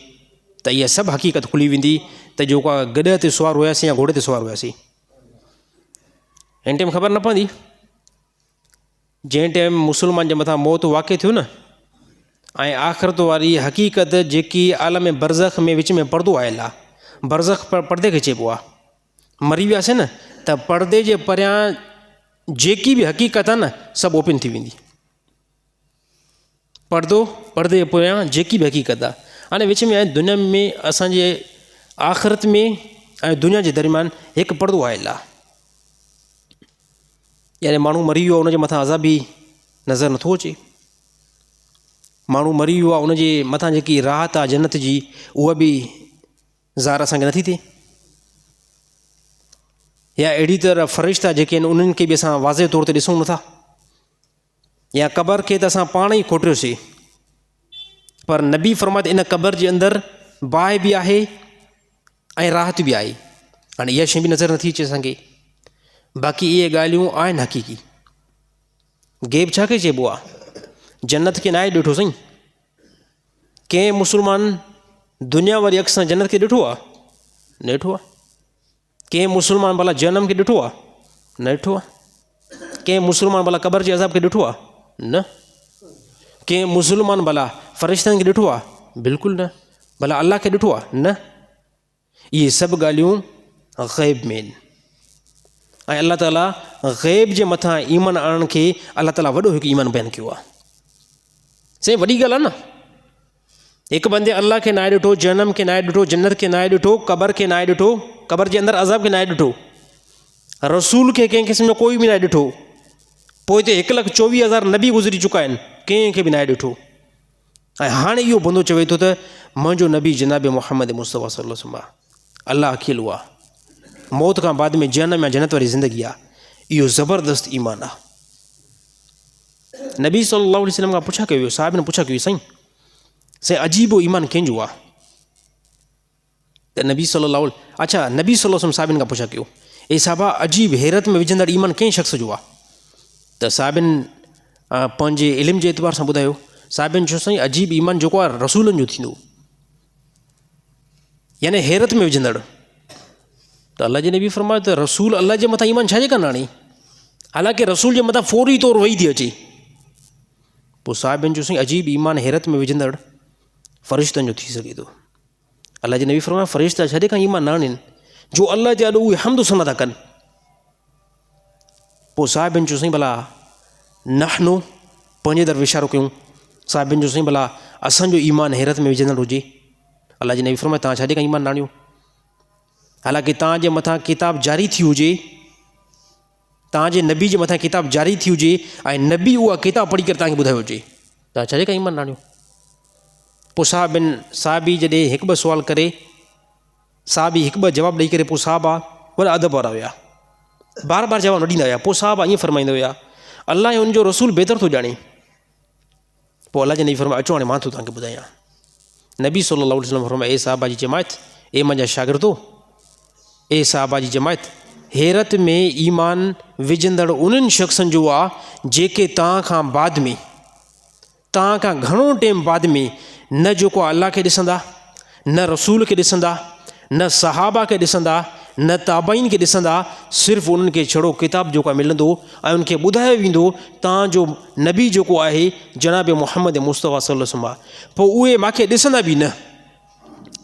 त इहा सभु हक़ीक़त खुली वेंदी त जेको आहे गॾ ते सुवार हुयासीं या घोड़े ते सुवार हुयासीं। हिन टाइम ख़बर न पवंदी। जंहिं टाइम मुस्लमान जे मथां मौत वाक़ई थियो न, ऐं आख़िरत वारी हक़ीक़त जेकी आलम बरज़ख़ में विच में पर्दो आयल आहे, बरज़ख़ पर्दे खे चइबो आहे। मरी वियासीं न, त पर्दे जे परियां जेकी बि हक़ीक़त आहे न, सभु ओपन थी वेंदी। पर्दे जे परियां जेकी बि हक़ीक़त आहे, हाणे विच में दुनिया में असांजे आख़िरत में ऐं दुनिया जे दरमियान हिकु पर्दो आयल आहे, यानी माण्हू मरी वियो आहे, उनजे मथां अज़ाबी नज़र नथो अचे। माण्हू मरी वियो आहे, उनजे मथां जेकी राहत आहे जन्नत जी, उहा बि ज़ाहिर असांखे नथी थिए। या अहिड़ी तरह फ़रिश्ता जेके आहिनि, उन्हनि खे बि असां वाज़े तौर ते ॾिसूं नथा। या क़बर खे त असां पाण ई खोटियोसीं, पर नबी फरमात इन क़बर जे अंदरि बाहि बि आहे ऐं राहत बि आहे। हाणे इहा शइ बि नज़र नथी अचे असांखे। बाक़ी इहे ॻाल्हियूं आहिनि हक़ीक़ी। गैब छा खे चइबो आहे? जन्नत खे न आहे ॾिठो साईं। कंहिं मुस्लमान दुनिया वारी अख़ सां जन्नत खे ॾिठो आहे? न ॾिठो आहे। कंहिं मुस्लमान भला जहन्नम खे ॾिठो आहे? न ॾिठो आहे। कंहिं मुस्लमान भला क़बर जे अज़ाब खे ॾिठो आहे? न। कंहिं मुस्लमान भला फ़रिश्तनि खे ॾिठो आहे? बिल्कुलु न। भला अलाह खे ॾिठो आहे? न। इहे सभु ॻाल्हियूं ग़ैब में आहिनि। ऐं अलाह ताला ग़ैब जे मथां ईमान आणण खे अलाह ताला वॾो हिकु ईमान बयानु कयो आहे। साईं वॾी ॻाल्हि आहे न। हिकु बंदे अलाह खे नाहे ॾिठो, जनम खे नाहे ॾिठो, जन्नत खे नाहे ॾिठो, क़बर खे नाहे ॾिठो, क़बर जे अंदरि अज़ाब खे नाहे ॾिठो, रसूल खे कंहिं क़िस्म जो कोई बि नाहे ॾिठो, पोइ हिते 1,24,000 नबी गुज़री चुका आहिनि, कंहिंखे बि नाहे ॾिठो। ऐं हाणे इहो बंदो चवे थो त मुंहिंजो नबी जनाब मुहम्मद मुस्तफ़ा सल्लल्लाहु अलैहि वसल्लम आहे, अलाह अकेलो आहे, मौत खां बाद में जहन्नम या जन्नत वारी ज़िंदगी आहे। इहो ज़बरदस्त ईमान आहे। नबी सल्लल्लाहु अलैहि वसल्लम खां पुछा कयो, साहिब ने पुछा कयो, साईं अजीबो ईमान कंहिंजो आहे? त नबी सल्लल्लाहु नबी सल्लल्लाहु अलैहि वसल्लम साहिबनि खां पुछा कयो, ए साहिबा अजीब हैरत में विझंदड़ ईमान कंहिं शख़्स जो आहे? त साहिबनि पंहिंजे इल्म जे एतबार सां ॿुधायो। साहिबनि चयो, साईं अजीब ईमान जेको आहे रसूलनि जो थींदो, यानी हैरत में विझंदड़। त अलाह जे नबी फरमायो त रसूल अलाह जे मथां ईमान छाजे कान आणे? हालांकि रसूल जे मथां फौरी तौरु वेही थी अचे। पोइ साहिबनि चयो, साईं अजीब ईमान हैरत में विझंदड़ फ़रिश्तनि जो थी सघे थो। अलाह जे नबी फरमायो, फ़रिश्ता छॾे खां ईमान न आणनि जो अलाह जे ॾाढो उहे हमद सना था कनि। पोइ साहिबनि चयो, साईं भला नहनो, पंहिंजे तरफ़ इशारो कयूं। साहिबनि चयो, साईं भला असांजो ईमान हैरत में विझंदड़ हुजे। अलाह जे नबी फरमायो, तव्हां छाजे खां ईमान न आणियो? हालांकि तव्हांजे मथां किताब जारी थी हुजे, तव्हांजे नबी जे मथां किताब जारी थी हुजे ऐं नबी उहा किताब पढ़ी करे तव्हांखे ॿुधायो हुजे, तव्हां छाजे खां ईमान न आणियो? पोइ साहिबी जॾहिं हिकु ॿ सुवाल करे, साहिबी हिकु ॿ जवाबु ॾेई करे, पोइ साहिबा वॾा अदब वारा हुया, बार बार जवाबु न ॾींदा हुया। पोइ साहिबा ईअं फरमाईंदा हुया, अलाह ऐं हुनजो रसूल बहितर थो ॼाणे। पोइ अलाह जे नबी फरमायो, अचो हाणे मां थो तव्हांखे ॿुधायां। नबी सल्लल्लाहु अलैहि वसल्लम फरमायो, ए साहिबा जी जमायत, ए मुंहिंजा शागिर्दो, ए साहिबा जी जमायत, हैरत में ईमान विझंदड़ उन्हनि शख़्सनि जो आहे जेके तव्हां खां बाद में, तव्हां खां घणो टाइम बाद में न जेको अलाह खे ॾिसंदा, न रसूल खे ॾिसंदा, न सहाबा खे ॾिसंदा, न ताबाइन खे ॾिसंदा, सिर्फ़ु उन्हनि खे छड़ो किताब जेको आहे मिलंदो ऐं उनखे ॿुधायो वेंदो तव्हांजो नबी जेको आहे जनाब मुहम्मद मुस्तफ़ा सल्लल्लाहु अलैहि वसल्लम आहे। पोइ उहे मूंखे ॾिसंदा बि न,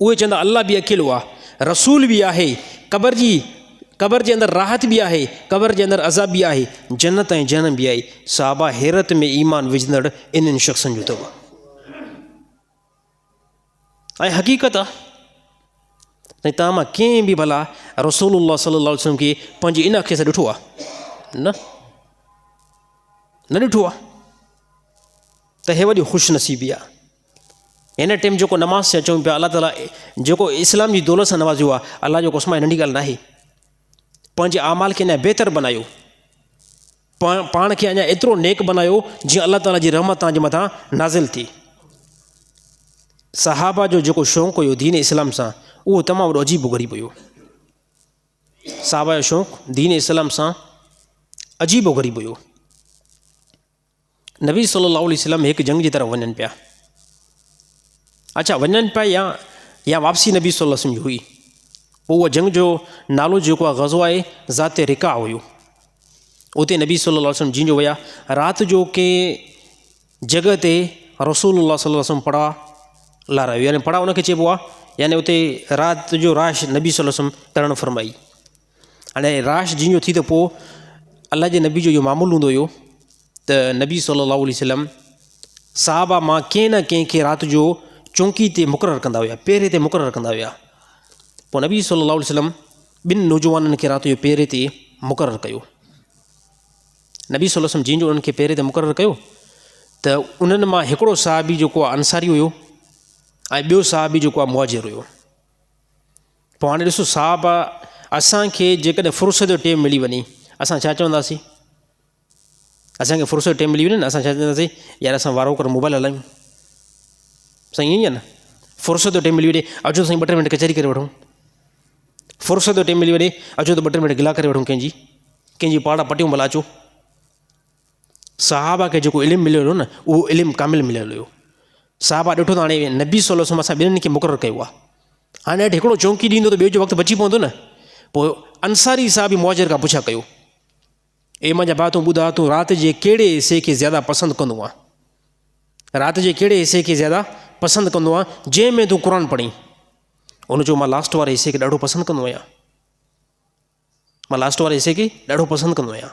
उहे चवंदा अलाह बि अकेलो आहे, रसूल बि आहे, क़बर जे अंदरि राहत बि आहे, क़बर जे अंदरि अज़ाब बि आहे, जन्नत ऐं जहन्नम बि आहे। साहबा हैरत में ईमान विझंदड़ इन्हनि शख़्सनि जो अथव। ऐं हक़ीक़त आहे त तव्हां मां कंहिं बि भला रसूलुल्लाह सल्लल्लाहु अलैहि वसल्लम खे पंहिंजी इन अख़ि सां ॾिठो आहे? न ॾिठो आहे। त हे वॾी ख़ुशि नसीबी आहे। हिन टाइम जेको नमाज़ से अचूं पिया, अलाह ताला जेको इस्लाम जी दौलत सां नवाज़ियो आहे, अलाह जो क़स्म नंढी ॻाल्हि न आहे। पंहिंजे आमाल खे अञा बहितर बनायो, पाण खे अञा एतिरो नेक बनायो जीअं अलाह ताला जी रहमत तव्हांजे मथां नाज़िल थी। सहाबा जो जेको शौक़ु हुयो दीन इस्लाम सां, उहो तमामु वॾो अजीब ग़रीब हुयो। सहाबा जो शौक़ु दीन इस्लाम सां अजीब ग़रीब हुयो। नबी सल्लल्लाहु अलैहि वसल्लम हिकु जंग जी तरफ़ वञनि पिया। वञनि पिया या वापसी नबी सल्लल्लाहु अलैहि वसल्लम जी हुई। पोइ उहा जंग जो नालो जेको आहे ग़ज़वा आहे ज़ाते रिका हुयो। उते नबी सल्लल्लाहु अलैहि वसल्लम जीअं जो विया, राति जो कंहिं जॻह ते रसूलुल्लाह सल्लल्लाहु अलैहि वसल्लम पड़ा लारायो, यानी पड़ा उनखे चइबो आहे, यानी उते राति जो राश नबी सल्लल्लाहु अलैहि वसल्लम करणु फरमाई। हाणे राश जीअं जो थी त पोइ अलाह जे नबी जो इहो मामूल हूंदो हुयो त नबी सल्लल्लाहु अलैहि वसल्लम साहबा मां कंहिं न कंहिंखे राति जो चौंकी ते मुक़ररु कंदा हुया, पहिरे ते मुक़ररु कंदा हुया। पोइ नबी सल्लल्लाहु अलैहि वसल्लम ॿिनि नौजवाननि खे राति जो पहिरे ते मुक़ररु कयो। नबी सल्लल्लाहु अलैहि वसल्लम जीअं जो उन्हनि खे पहिरे ते मुक़ररु कयो त उन्हनि मां हिकिड़ो साहबी जेको आहे अंसारी हुयो ऐं ॿियो साहबी जेको आहे मुहाजिर हुयो। पोइ हाणे ॾिसो, साहबा असांखे जेकॾहिं फ़ुर्सत जो टाइम मिली वञे, असां छा चवंदासीं? असांखे फ़ुर्सत जो टाइम मिली वञे न, असां छा चवंदासीं? यार असां वारो कर मोबाइल हलायूं। साईं ईअं ई आहे न, फ़ुर्सत जो टाइम मिली वञे, अचो साईं 2-3 मिंट कचहरी करे वठूं। फ़ुर्सत जो टाइम मिली वञे, अचो त 2-3 मिंट गिला करे वठूं, कंहिंजी पाड़ा पटियूं भला अचो। साहबा खे जेको इल्मु मिलियल हुयो न, उहो इल्मु कामिल मिलियल हुयो। साहबा ॾिठो त हाणे नबी सल्लल्लाहु अलैहि वसल्लम असां ॿिन्हिनि खे मुक़ररु कयो आहे, हाणे अॼु हिकिड़ो चौंकी ॾींदो त ॿियो जो वक़्तु बची पवंदो न। पोइ अंसारी साहबी मुहाजिर खां पुछा कयो, ए मुंहिंजा भाउ तूं ॿुधा, तूं राति जे कहिड़े हिसे खे ज़्यादा पसंदि कंदो आहे? राति जे कहिड़े हिसे खे ज़्यादा पसंदि कंदो आहे जंहिंमें तूं क़ुर पढ़ी? उन चयो मां लास्ट वारे हिसे खे ॾाढो पसंदि कंदो आहियां, मां लास्ट वारे हिसे खे ॾाढो पसंदि कंदो आहियां।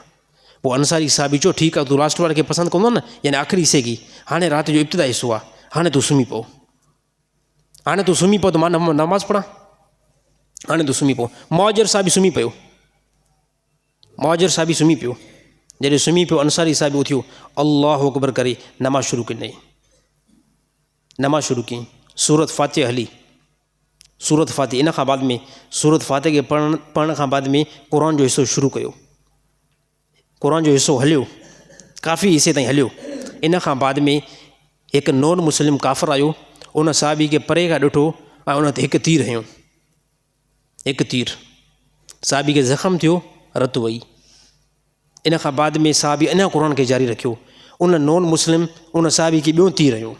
पोइ अंसारी साहिबी चयो ठीकु आहे, तूं लास्ट वारे खे पसंदि कंदो न, यानी आख़िरी हिसे खे, हाणे राति जो इब्तिदा हिसो आहे, हाणे तूं सुम्ही पओ, हाणे तूं सुम्ही पओ त मां नमाज़ पढ़ां, हाणे तूं सुम्ही पओ। मुहाजिर साहिबी सुम्ही पियो, मुहाजिर साहिबी सुम्ही पियो। जॾहिं सुम्ही पियो अंसारी साहिबी उथियो, अल्लाहु अकबर करे नमाज़ शुरू कई, नमाज़ शुरू कई, सूरत फ़ातिहा हली, सूरत फ़ातिहा, इन खां बाद में सूरत फ़ातिहा खे पढ़ण खां बाद में क़ुर जो हिसो शुरू कयो, क़ुर जो हिसो हलियो, काफ़ी हिसे ताईं हलियो। इन खां बाद में हिकु नॉन मुस्लिम काफ़िर आयो, उन साहिबी खे परे खां ॾिठो ऐं उन ते हिकु तीर हयो, हिकु तीर, साहिबी खे ज़ख़्म थियो, रतु वई। इन खां बाद में साहिबी अञा क़ुर खे जारी रखियो, उन नॉन मुस्लिम उन साहिबी खे ॿियो तीर हयो,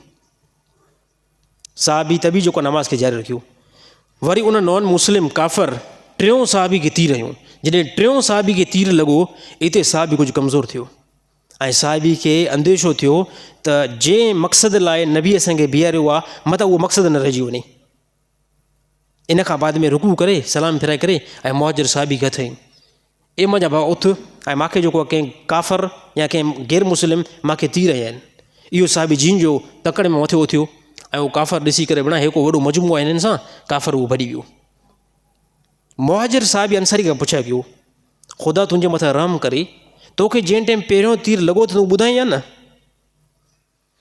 साहिबी तबी जेको नमाज़ खे जारी रखियो। वरी उन नॉन मुस्लिम काफ़िर टियों साहिबी खे तीर हयो, जॾहिं टियों साहिबी खे तीर लॻो, इते साहिबी कुझु कमज़ोर थियो ऐं साहिबी खे अंदेशो थियो त जंहिं मक़सद लाइ नबी असांखे बीहारियो आहे मतिलबु उहो मक़सदु न रहिजी वञे। इन खां बाद में रुकू करे सलाम फिराए करे ऐं मुहाजिर साहिबी खे हथई, ए मुंहिंजा भाउ उथ ऐं मूंखे जेको आहे कंहिं काफ़िर या कंहिं गैर मुस्लिम मूंखे तीर हया आहिनि। इहो साहिबी जीन जो तकड़ि में मथे उथियो ऐं उहो काफ़िर ॾिसी करे बणा हिकु वॾो मजमू आहे हिननि सां, काफ़िर उहो भॼी वियो। मुहाजिर साहिबी अंसारी खां पुछिया कयो, ख़ुदा तुंहिंजे मथां रहम करे, तोखे जंहिं टाइम पहिरियों तीर लॻो त तूं ॿुधाई न,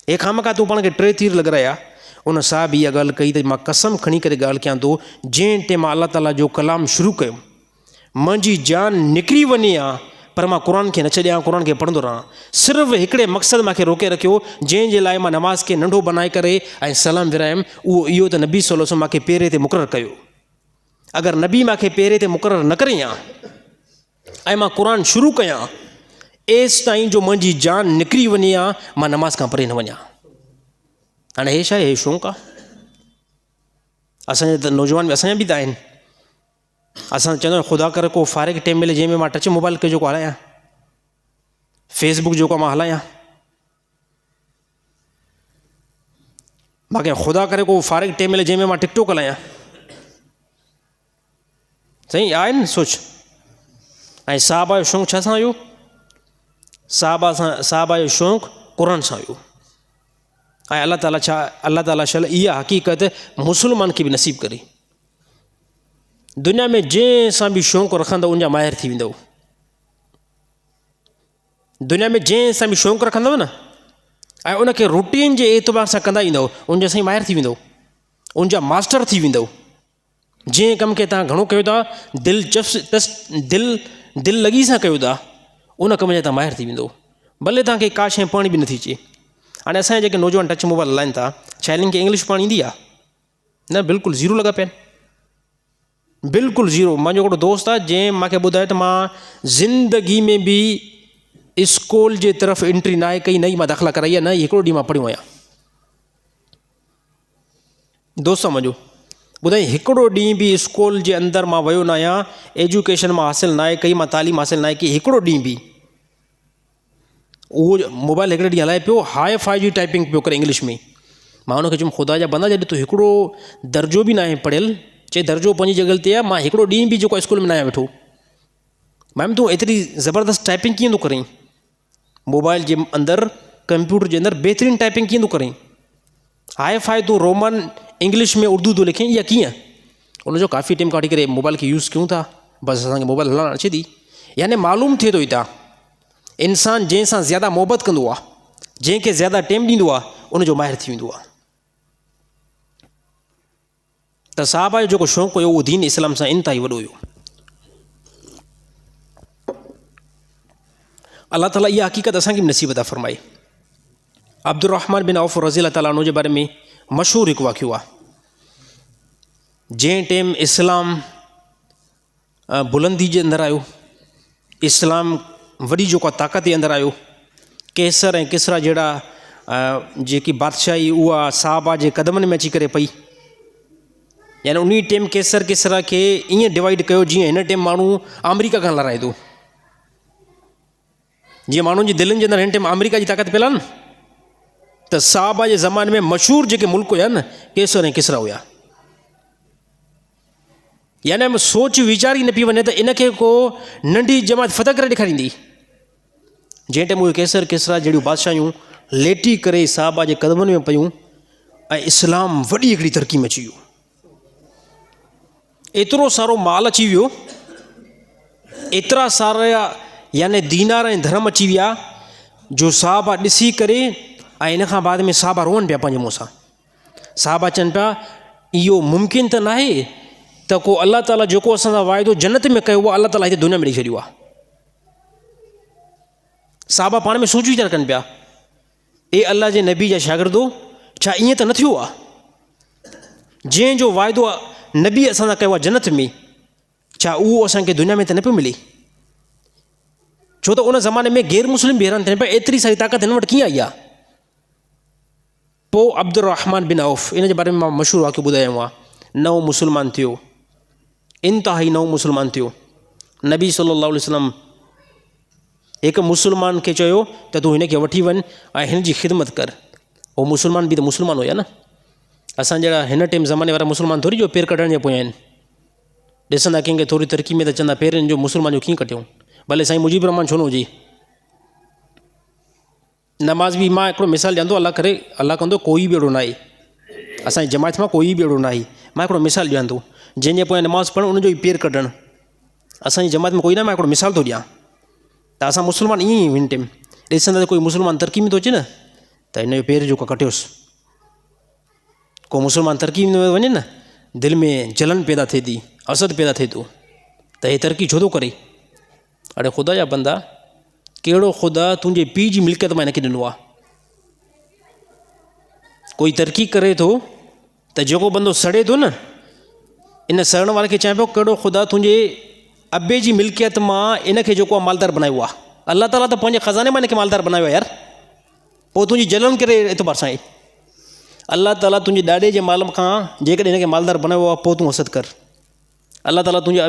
हे खामखा तूं पाण खे 3 तीर लॻाया। उन साहिबी इहा ॻाल्हि कई त मां कसम खणी करे ॻाल्हि कयां थो, जंहिं टाइम मां अलाह ताला जो कलाम शुरू कयो, मुंहिंजी जान निकिरी वञे हा, पर मां क़ुर खे न छॾियां, क़ुर खे पढ़ंदो रहां। सिर्फ़ु हिकिड़े मक़सदु मूंखे रोके रखियो, जंहिंजे लाइ मां नमाज़ खे नंढो बनाए करे ऐं सलाम विरायमि, उहो इहो त नबी सल्लल्लाहु अलैहि वसल्लम मूंखे पहिरें ते मुक़ररु कयो। अगरि नबी मूंखे पहिरें ते मुक़ररु न करे हा ऐं मां क़ुर शुरू कयां, एसि ताईं जो मुंहिंजी जान निकिरी वञे हा, मां नमाज़ खां परे न वञा। हाणे हे छा आहे, हे शौक़ु आहे। असांजे त नौजवान असांजा बि त आहिनि, असां चवंदा आहियूं ख़ुदा करे को फ़ारिग टाइम मिले जंहिंमें मां टच मोबाइल खे जेको हलायां, फेसबुक जेको मां हलायां, मूंखे ख़ुदा करे को फ़ारिग टाइम मिले जंहिंमें मां टिकटॉक हलायां, सही आहे न सोच। ऐं साहबा जो शौक़ु छा सां हुयो, साहबा जो शौक़ु क़ुर सां हुयो। ऐं अलाह ताला शल इहा हक़ीक़त मुस्लमान खे बि नसीब करे। दुनिया में जंहिं सां बि शौक़ु रखंदव उनजा माहिर थी वेंदव, दुनिया में जंहिं सां बि शौक़ु रखंदव न ऐं उनखे रूटीन जे एतबार सां कंदा ईंदव, उनजा साईं माहिर थी वेंदव, उनजा मास्टर थी वेंदव। जंहिं कम खे तव्हां घणो कयो था, दिलि लॻी सां कयो था, उन कम जा तव्हां माहिर थी वेंदव, भले तव्हांखे का शइ पढ़णी बि नथी अचे। हाणे असांजे जेके नौजवान टच मोबाइल हलाइनि था, छा हिननि खे इंग्लिश पढ़ण ईंदी आहे? न, बिल्कुलु ज़ीरो लॻा पिया आहिनि, बिल्कुलु ज़ीरो। मुंहिंजो हिकिड़ो दोस्त आहे जंहिं मूंखे ॿुधायो त मां ज़िंदगी में बि स्कूल जे तरफ़ एंट्री न आहे कई, नई मां दाख़िला कराई आहे, न हिकिड़ो ॾींहुं मां पढ़ियो आहियां। दोस्त मुंहिंजो ॿुधाई, हिकिड़ो ॾींहुं बि स्कूल जे अंदरि मां वियो न आहियां, एजुकेशन मां हासिलु न आहे कई, मां तालीम हासिलु न आहे की, हिकिड़ो ॾींहुं बि। उहो मोबाइल हिकिड़े ॾींहुं हलाए पियो, हाई फाई जी टाइपिंग पियो करे इंग्लिश में। मां हुनखे चयुमि ख़ुदा जा बंदा, जॾहिं तूं हिकिड़ो दर्जो बि न आहे पढ़ियल, चए दर्जो पंहिंजी जॻह ते आहे, मां हिकिड़ो ॾींहुं बि जेको स्कूल में न आहियां वेठो। मैम तूं एतिरी ज़बरदस्त टाइपिंग कीअं थो करीं, मोबाइल जे अंदरि कंप्यूटर जे अंदरि बहितरीनु टाइपिंग कीअं थो करीं, हाई फाई तूं रोमन इंग्लिश में उर्दू थो लिखें, इहा कीअं? उनजो काफ़ी टाइम काढी करे मोबाइल खे यूज़ कयूं था, बसि असांखे मोबाइल हलाइणु अचे थी। यानी मालूम थिए थो हितां इंसानु जंहिंसां ज़्यादा मोहबत कंदो आहे, जंहिंखे ज़्यादा टाइम ॾींदो आहे, उनजो माहिर थी वेंदो आहे। त साहबा जो जेको शौक़ु हुयो उहो दीन इस्लाम सां इंतिहाई वॾो हुयो। अलाह ताला इहा हक़ीक़त असांखे बि नसीब अता फ़रमाए। अब्दुर्रहमान बिन औफ़ रज़ी अल्लाह ताला अन्हु जे बारे में मशहूरु हिकु वाक़ियो आहे। जंहिं टाइम इस्लाम बुलंदी जे अंदरि आयो, इस्लाम वॾी जेको ताक़त जे अंदरि आयो, कैसर ऐं किसरा जहिड़ा जेकी बादशाही उहा साहबा जे क़दमनि में अची करे पई। यानी उन टाइम कैसर किसरा खे ईअं डिवाइड कयो जीअं हिन टाइम माण्हू अमेरिका खां लड़ाए थो, जीअं माण्हुनि जी दिलनि जे अंदरि हिन टाइम अमेरिका जी ताक़त पियल आहे न, त साहबा जे ज़माने में मशहूरु जेके मुल्क हुया न, कैसर ऐं किसरा हुया। यानी सोच वीचार ई न पई वञे त इनखे को नंढी जमात फतह करे ॾेखारींदी। जंहिं टाइम उहे केसर किसरा जहिड़ियूं बादशाहियूं लेटी करे साहबा जे क़दमनि में पियूं ऐं इस्लाम वॾी हिकिड़ी तरक़ी में अची वियो, एतिरो सारो माल अची वियो, एतिरा सारा यानी दीनार ऐं धर्म अची विया जो साहबा ॾिसी करे ऐं इन खां बाद में साहबा रोअनि पिया पंहिंजे मुंहं सां। साहबा चवनि पिया इहो मुमकिन त न आहे त को अल्लाह ताला जेको असां सां वाइदो जन्नत में कयो आहे अल्लाह ताला हिते दुनिया में ॾेई छॾियो आहे। साहबा पाण में सोच वीचार कनि पिया, ए अल्लाह जे नबी जा शागिर्दो, छा ईअं त न थियो आहे? जंहिंजो वाइदो नबी असां सां कयो आहे जन्नत में, छा उहो असांखे दुनिया में त न पियो मिले? छो त उन ज़माने में गैर मुस्लिम बि हैरान थियनि पिया एतिरी सारी ताक़त हिन वटि कीअं आई आहे। पोइ अब्दुर्रहमान बिन औफ़, इन जे बारे में मां मशहूरु वाक़ियो ॿुधायो आहे, नओं मुस्लमान थियो, इंतिहाई नओं मुस्लमान थियो। नबी सल्लल्लाहु अलैहि वसल्लम हिकु मुस्लमान खे चयो त तूं हिन खे वठी वञ ऐं हिन जी ख़िदमत कर। उहो मुस्लमान बि त मुस्लमान हुया न, असां जहिड़ा हिन टाइम ज़माने वारा मुस्लमान थोरी जो पेर कढण जे पोयां आहिनि। ॾिसंदा कंहिंखे थोरी तरक़ी में त चवंदा पेरनि जो मुस्लमान जो कीअं कटियूं, भले साईं मुजीबुर रहमान छो न हुजे। नमाज़ बि मां हिकिड़ो मिसाल ॾियां थो, अलाह करे अलाह कंदो कोई बि अहिड़ो न आहे, असांजी जमात मां कोई बि अहिड़ो न आहे। मां हिकिड़ो मिसाल ॾियां थो, जंहिंजे पोयां नमाज़ पढ़णु उनजो ई पेर कढणु, असांजी जमात में कोई न। मां हिकिड़ो मिसाल थो ॾियां त असां मुस्लमान ईअं ई हिन टाइम ॾिसंदा त कोई मुस्लमान तरक़ी में थो अचे न त हिन जो पेर जो कटियोसि। को मुस्लमान तरक़ी में वञे न, दिलि में जलन पैदा थिए थी, असद पैदा थिए थो त हे तरक़ी छो थो करे। अड़े ख़ुदा जा बंदा, कहिड़ो ख़ुदा तुंहिंजे पीउ जी मिल्कियत मां हिनखे ॾिनो आहे? कोई तरक़ी करे थो त जेको बंदो सड़े थो न, इन सड़ण वारे खे चए पियो कहिड़ो ख़ुदा तुंहिंजे अबे जी मिल्कियत मां इनखे जेको आहे मालदार बनायो आहे। अल्लाह ताला त पंहिंजे ख़ज़ाने मां इनखे मालदार बनायो आहे यार, पोइ तुंहिंजी जलन करे एतबार सां आहे। अल्लाह ताला तुंहिंजे ॾाॾे जे माल खां जेकॾहिं हिनखे मालदार बनायो आहे पोइ तूं हसद कर। अल्लाह ताला तुंहिंजे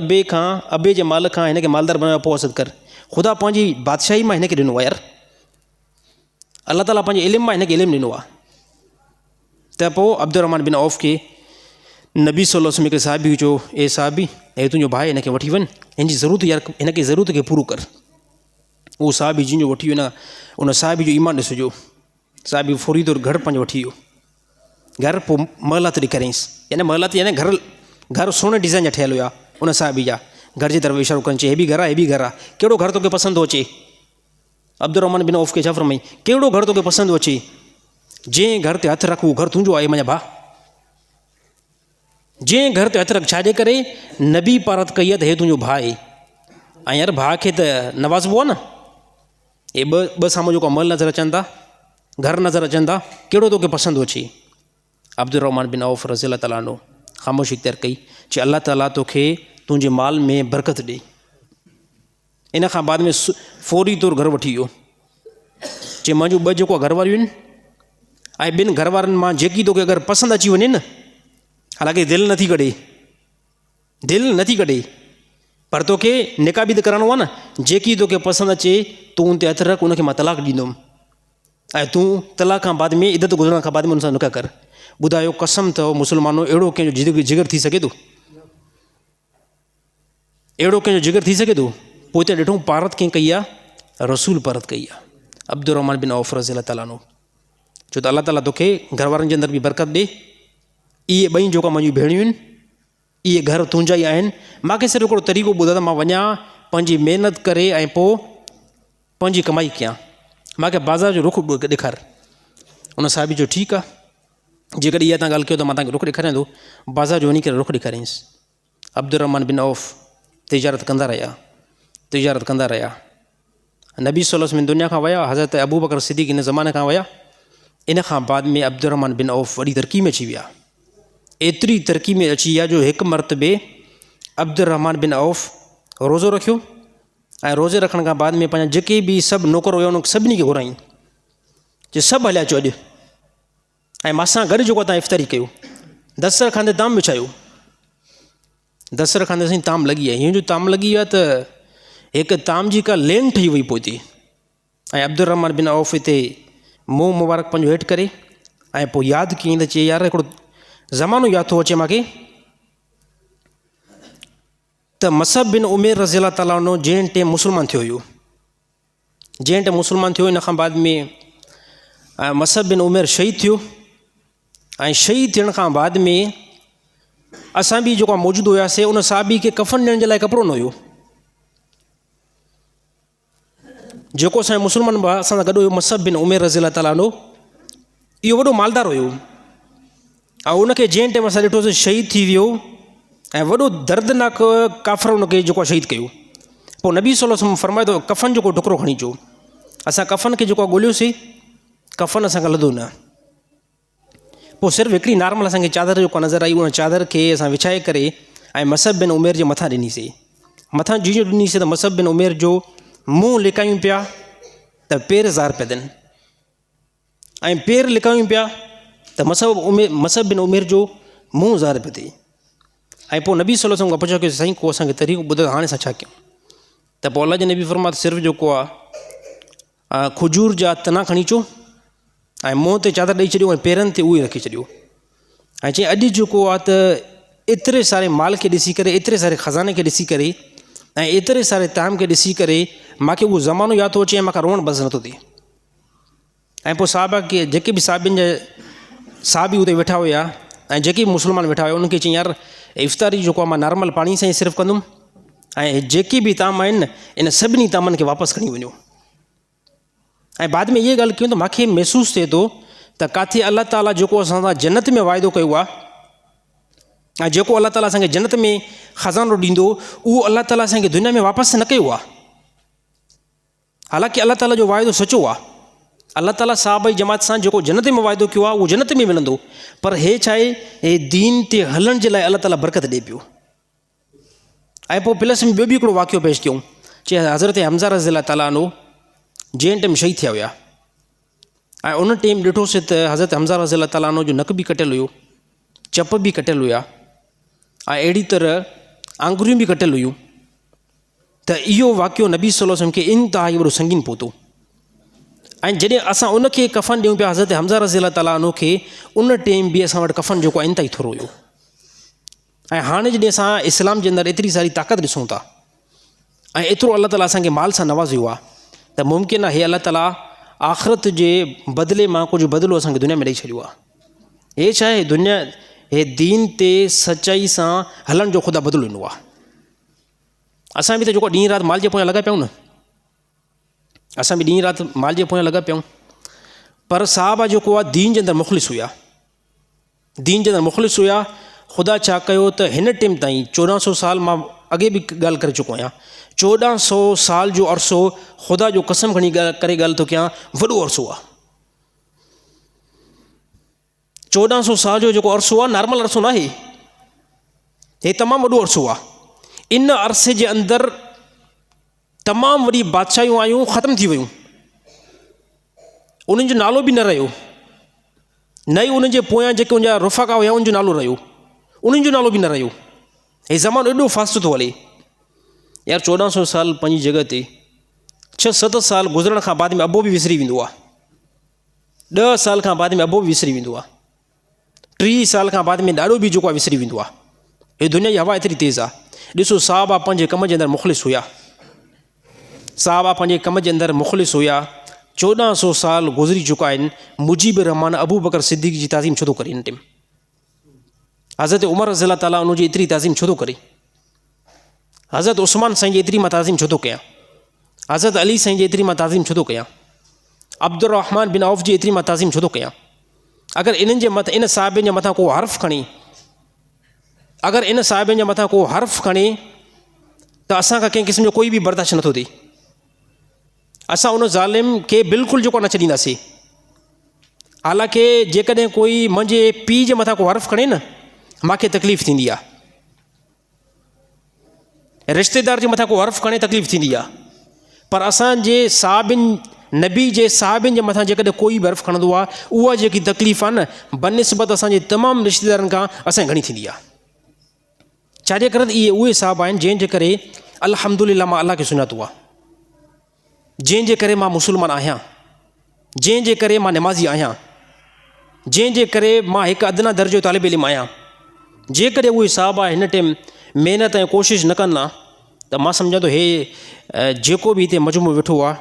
अबे जे माल खां हिनखे मालदार बनायो आहे पोइ हसद कर। ख़ुदा पंहिंजी बादशाही मां हिनखे ॾिनो आहे यार, अल्लाह ताला पंहिंजे इल्म मां हिनखे इल्मु ॾिनो आहे। त पोइ अब्दुर्रहमान बिन औफ़ खे नबी सल्लल्लाहु अलैहि वसल्लम हिकिड़े साहिबी चयो, ए साहिबी, हे तुंहिंजो भाउ हिनखे वठी वञ, हिन जी ज़रूरत यार, हिनखे ज़रूरत खे पूरो कर। उहो साहिबी जिन जो वठी वियो न, उन साहिबी जो ईमान ॾिसिजो, साहिबी फौरी तौरु घरु पंहिंजो वठी वियो। घर पोइ महलात ॾेखारियईंसि, यानी महलात यानी घर सोने डिज़ाइन जा ठहियल हुया उन साहिबी जा। घर जी तरफ़ इशारो कनि, चए हे बि घर आहे, हे बि घर आहे, कहिड़ो घर तोखे पसंदि थो अचे? अब्दुर्रहमान बिन औफ़ खे छा फरमाई, कहिड़ो घर तोखे पसंदि थो अचे? जंहिं घर ते हथु रख उहो घर तुंहिंजो आहे मुंहिंजा भाउ। जंहिं घर ते हथु रख, छाजे करे नबी पारत कई आहे त हे तुंहिंजो भाउ आहे। ऐं यार भाउ खे त नवाज़बो आहे न। हे ॿ साम्हूं जेको महल नज़र अचनि था, घर नज़र अचनि था, कहिड़ो तोखे पसंदि थो अचे? अब्दुर्रहमान बिन औफ़ रज़ियल्लाहु ताला अन्हु ख़ामोशी इख्तियार कई, चई अल्लाह ताला तोखे तुंहिंजे माल में बरकत ॾे। इन खां बाद में फौरी तौरु घर वठी वियो। चई मुंहिंजूं ॿ जेको घर वारियूं आहिनि ऐं ॿिनि घर वारनि मां जेकी तोखे अगरि पसंदि अची वञे न, हालांकि दिलि नथी कढे पर तोखे निकाह बि त कराइणो आहे न, जेकी तोखे पसंदि अचे तूं उन ते हथु रख, उनखे मां तलाक ॾींदुमि ऐं तूं तलाक खां बाद में इदत गुज़रण खां बाद में उन सां निकाह कर। ॿुधायो कसम अथव मुस्लमानो, अहिड़ो कंहिंजो जिगर थी सघे थो? अहिड़ो कंहिंजो जिगर थी सघे थो? पोइ हिते ॾिठूं पारत कीअं कई आहे, रसूल पारत कई आहे, अब्दुर्रहमान बिन औफ़ रज़ियल्लाहु ताला अन्हु। छो त अल्लाह ताला तोखे घर वारनि जे अंदरि बि बरकत ॾे। इहे ॿई जेका मुंहिंजियूं भेणियूं आहिनि, इहे घर तुंहिंजा ई आहिनि। मूंखे सिर्फ़ु हिकिड़ो तरीक़ो ॿुधायो त मां वञा पंहिंजी महिनत करे ऐं पोइ पंहिंजी कमाई कयां, मूंखे बाज़ार जो रुख़ ॾेखार। उन साहिबी जो ठीकु आहे, जेकॾहिं इहा तव्हां ॻाल्हि कयो त मां तव्हांखे रुख़ ॾेखारियां थो। बाज़ार जो वञी करे रुख़ ॾेखारियईंसि। अब्दुर्रहमान बिन औफ़ तिजारत कंदा रहिया। नबी सल्लल्लाहु अलैहि वसल्लम दुनिया खां विया, हज़रत अबू बकर सिद्दीक़ इन ज़माने खां विया। इन खां बाद में अब्दुर्रहमान बिन औफ़ वॾी तरक़ी में अची विया। एतिरी तरक़ी में अची विया जो हिकु मरतबे अब्दुर्रहमान बिन औफ़ रोज़ो रखियो ऐं रोज़े रखण खां बाद में पंहिंजा जेके बि सभु नौकर हुया उन सभिनी खे घुराईं, जे सभु हलिया अचो अॼु ऐं मासां गॾु जेको तव्हां इफ़्तारी कयो। दस्तरखान ते ताम विछायो, दस्तरखान ते साईं ताम लॻी आहे। हीअं जो ताम लॻी आहे त हिकु ताम जी का लेन ठही वई पोइ हिते। ऐं अब्दुर्रहमान बिन औफ़ हिते मुंहुं मुबारक पंहिंजो हेठि करे ऐं पोइ यादि कयईं त चए यार हिकिड़ो ज़मानो यादि थो अचे मूंखे, त मसअब बिन उमेर रज़ी अल्लाह ताला अन्हु जंहिं टाइम मुस्लमान थियो हुयो, जंहिं टाइम मुस्लमान थियो, इन खां बाद में मसअब बिन उमेर शहीद थियो। ऐं शहीद थियण खां बाद में असां बि जेको मौजूदु हुयासीं, उन साहबी खे कफ़न ॾियण जे लाइ कपिड़ो न हुयो। जेको असांजो मुस्लमान भाउ असां सां गॾु हुयो, मसअब बिन उमेर रज़ी अल्लाह ताला अन्हु, इहो वॾो मालदार हुयो। ऐं उनखे जंहिं टाइम असां ॾिठोसीं शहीद थी वियो, ऐं वॾो दर्दनाक काफ़र उनखे जेको शहीद कयो। पोइ नबी सल्लल्लाहु अलैहि वसल्लम फरमाए थो कफ़न जो टुकड़ो खणी अचो। असां कफ़न खे जेको ॻोल्हियोसीं, कफ़न असांखे लधो न। पोइ सिर्फ़ु हिकिड़ी नॉर्मल असांखे चादर जेको नज़र आई, उन चादर खे असां विछाए करे ऐं मसअब बिन उमेर जे मथां ॾिनीसीं। मथां जीअं ॾिनीसीं त मसअब बिन उमेर जो मुंहुं लिकायूं पिया त पेर ज़ार पिया ॾियनि, ऐं पेर लिकायूं पिया त मसअब बिन उमेर जो मुंहुं ज़ार पियो थिए। ऐं पोइ नबी सल्लल्लाहु अलैहि वसल्लम खां पुछो कि साईं को असांखे तरीक़ो ॿुधायो, हाणे असां छा कयूं? त पोइ अल्लाह जे नबी फरमायो सिर्फ़ु जेको आहे खजूर जा तना खणी अचो ऐं मुंहं ते चादर ॾेई छॾियो ऐं पेरनि ते उहे रखी छॾियो। ऐं चई अॼु जेको आहे त एतिरे सारे माल खे ॾिसी करे, एतिरे सारे ख़ज़ाने खे ॾिसी करे ऐं एतिरे सारे ताम खे ॾिसी करे मूंखे उहो ज़मानो यादि थो अचे ऐं मूंखे रोअण बसि नथो थिए। ऐं पोइ साहबा खे जेके बि साहिबियुनि जा साहबी उते वेठा हुया ऐं जेके बि मुस्लमान वेठा हुया, उनखे चई यार इफ़्तारी जेको आहे मां नॉर्मल पाणी सां ई सिर्फ़ु कंदुमि, ऐं जेके बि ताम आहिनि न, इन सभिनी तामनि खे वापसि खणी वञो। ऐं बाद में इहे ॻाल्हि कयूं त मूंखे महसूसु थिए थो त किथे अलाह ताला जेको असां सां जन्नत में वाइदो कयो आहे, ऐं जेको अलाह ताला असांखे जन्नत में ख़ज़ानो ॾींदो, उहो अलाह ताला असांखे दुनिया में वापसि न कयो आहे। हालांकि अलाह ताला जो वाइदो सचो आहे। अलाह ताला साहब जी जमात सां जेको जन्नत में वाइदो कयो आहे, उहो जन्नत में मिलंदो। पर हे छा आहे, हे दीन ते हलण जे लाइ अलाह ताला बरकत ॾिए पियो। ऐं पोइ प्लस में ॿियो बि हिकिड़ो वाक़ियो पेश कयूं। चई हज़रत हमज़ा रज़ी अल्लाह ताला अन्हु जंहिं टाइम शहीद थिया हुया, ऐं उन टाइम ॾिठोसीं त हज़रत हमज़ा रज़ी अल्लाह ताला अन्हु जो नक बि कटियलु हुयो, चप बि कटियलु हुया, ऐं अहिड़ी तरह आंगुरियूं बि कटियलु हुयूं। त इहो वाक़ियो नबी सल्लल्लाहु अलैहि वसल्लम खे इंतिहाई वॾो संगीन पहुतो। ऐं जॾहिं असां उनखे कफ़न ॾियूं पिया हज़रत हमज़ा रज़ी अल्लाह ताला अन्हु खे, उन टाइम बि असां वटि कफ़न जेको आहे इंतिहाई थोरो हुयो। ऐं हाणे जॾहिं असां इस्लाम जे अंदरि एतिरी सारी ताक़त ॾिसूं था ऐं एतिरो अलाह ताला असांखे माल सां नवाज़ियो आहे, त मुमकिन आहे हे अलाह ताला आख़िरत जे बदिले मां कुझु बदिलो असांखे दुनिया में ॾेई छॾियो आहे। हे छा आहे, दुनिया हे दीन ते सचाई सां हलण जो ख़ुदा बदिलो ॾिनो आहे। असां बि त जेको ॾींहुं राति माल जे पोयां लॻा पियूं न, असां बि ॾींहुं राति माल जे पोयां लॻा पियूं। पर साहबा जेको आहे दीन जे अंदरि मुख़लिस हुया, दीन जे अंदरि मुख़लिस हुया। ख़ुदा छा कयो त हिन टाइम ताईं 1400 साल, मां अॻे बि ॻाल्हि करे चुको आहियां, 1400 साल जो अरसो, ख़ुदा जो कसम खणी करे ॻाल्हि थो कयां, वॾो अरसो आहे। 1400 साल जो जेको अरसो आहे, नॉर्मल अरसो न आहे, हे तमामु वॾो अरसो आहे। इन अरसे जे अंदरि तमामु वॾी बादशाहियूं आयूं, ख़तमु थी वियूं, उन्हनि जो नालो बि न रहियो। न ई उन्हनि जे पोयां जेके उनजा रुफ़ाका हुया, उनजो नालो रहियो, उन्हनि जो नालो बि न रहियो। हे ज़मानो एॾो फास्ट थो हले यार। 1400 साल पंहिंजी जॻह ते, 6-7 साल गुज़रण खां बाद में अबो बि विसरी वेंदो आहे, 10 साल खां बाद में अबो बि विसरी वेंदो आहे, 3 साल खां बाद में ॾाढो बि जेको आहे विसरी वेंदो आहे। हे दुनिया जी हवा एतिरी तेज़ आहे। ॾिसो साहबा पंहिंजे कम जे अंदरि मुख़लिस हुया, साहबा पंहिंजे कम जे अंदरि मुख़लिस हुया। 1400 साल गुज़री चुका आहिनि। मुजीब रहमान अबू बकर सिद्दीक़ जी ताज़ीम छो थो करे हिन टाइम? हज़रत उमर रज़ी अल्लाह ताला उनजी एतिरी ताज़ीम छो थो करे? हज़रत उस्मान साईं जी एतिरी मां ताज़ीम छो थो कयां? हज़रत अली साईं जी एतिरी मां ताज़ीम छो थो कयां? अब्दुर्रहमान बिन औफ़ जी एतिरी मां ताज़ीम छो थो कयां? अगरि इन्हनि जे मथां, इन साहिबनि जे मथां को हर्फ़ खणी, अगरि इन साहिबनि जे मथां को हर्फ़ खणे त असांखां कंहिं क़िस्म जो कोई बि बर्दाश्त नथो थिए। असां उन ज़ालिम खे बिल्कुलु जेको न छॾींदासीं। हालांकि जेकॾहिं कोई मुंहिंजे पीउ जे मथां को हर्फ़ खणे न, मूंखे तकलीफ़ थींदी आहे। रिश्तेदार जे मथां को हर्फ़ खणे तकलीफ़ थींदी आहे। पर असांजे साहिबिन, नबी जे साहिबिन जे मथां जेकॾहिं कोई बि हर्फ़ खणंदो आहे, उहा जेकी तकलीफ़ आहे न, बनिस्बत असांजे तमामु रिश्तेदारनि खां असांखे घणी थींदी आहे। छाजे करे त इहे उहे साहिब आहिनि जंहिंजे करे अल्हम्दुलिल्लाह मां अलाह खे सुञातो आहे, जंहिंजे करे मां मुस्लमान आहियां, जंहिंजे करे मां नमाज़ी आहियां, जंहिंजे करे मां हिकु अदना दर्जे जो तालिब इल्म आहियां। जेकॾहिं उहे साहबा हिन टाइम महिनत ऐं कोशिशि न कंदा त मां सम्झां थो हे जेको बि हिते मजमू वेठो आहे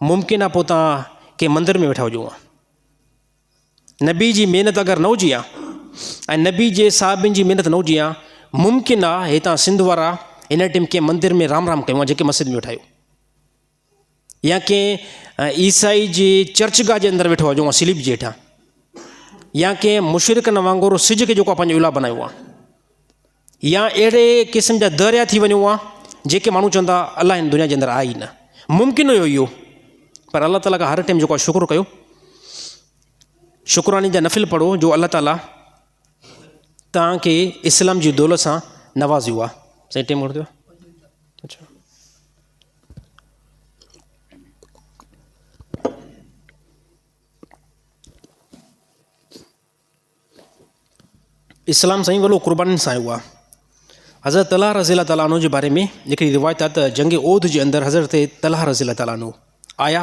मुमकिन आहे पोइ तव्हां कंहिं मंदर में वेठा हुजो आहे। नबी जी महिनत अगरि न हुजी आहे ऐं नबी जे साहिबनि जी महिनत न हुजी आहे, मुमकिन आहे हितां सिंध वारा हिन टाइम कंहिं मंदर में राम राम कयूं आहे जेके मस्जिद में वेठा आहियूं, या कंहिं ईसाई जे चर्चगाह जे अंदरि वेठो हुजो आहे स्लीप जे हेठां, या कंहिं मुशरिकनि वांगुरु सिज खे जेको आहे पंहिंजो इलाह बनायो आहे, या अहिड़े क़िस्म जा दरिया थी वञूं आहे जेके माण्हू चवंदा अलाह हिन दुनिया जे अंदरि आहे ई न। मुमकिन हुयो इहो, पर अलाह ताला खां हर टाइम जेको आहे शुक्र कयो, शुक्रानी जा नफ़िल पढ़ो जो अलाह ताला तव्हांखे इस्लाम जी दौलत सां नवाज़ियो आहे। सही टाइम वठियो? अच्छा, इस्लाम साईं वॾो क़ुर्बानी सां आयो आहे। हज़रत तलहा रज़ी अल्लाह ताला अन्हु जे बारे में हिकिड़ी रिवायत आहे त जंग ओद जे अंदरि हज़रत तलहा रज़ी अल्लाह ताला अन्हु आया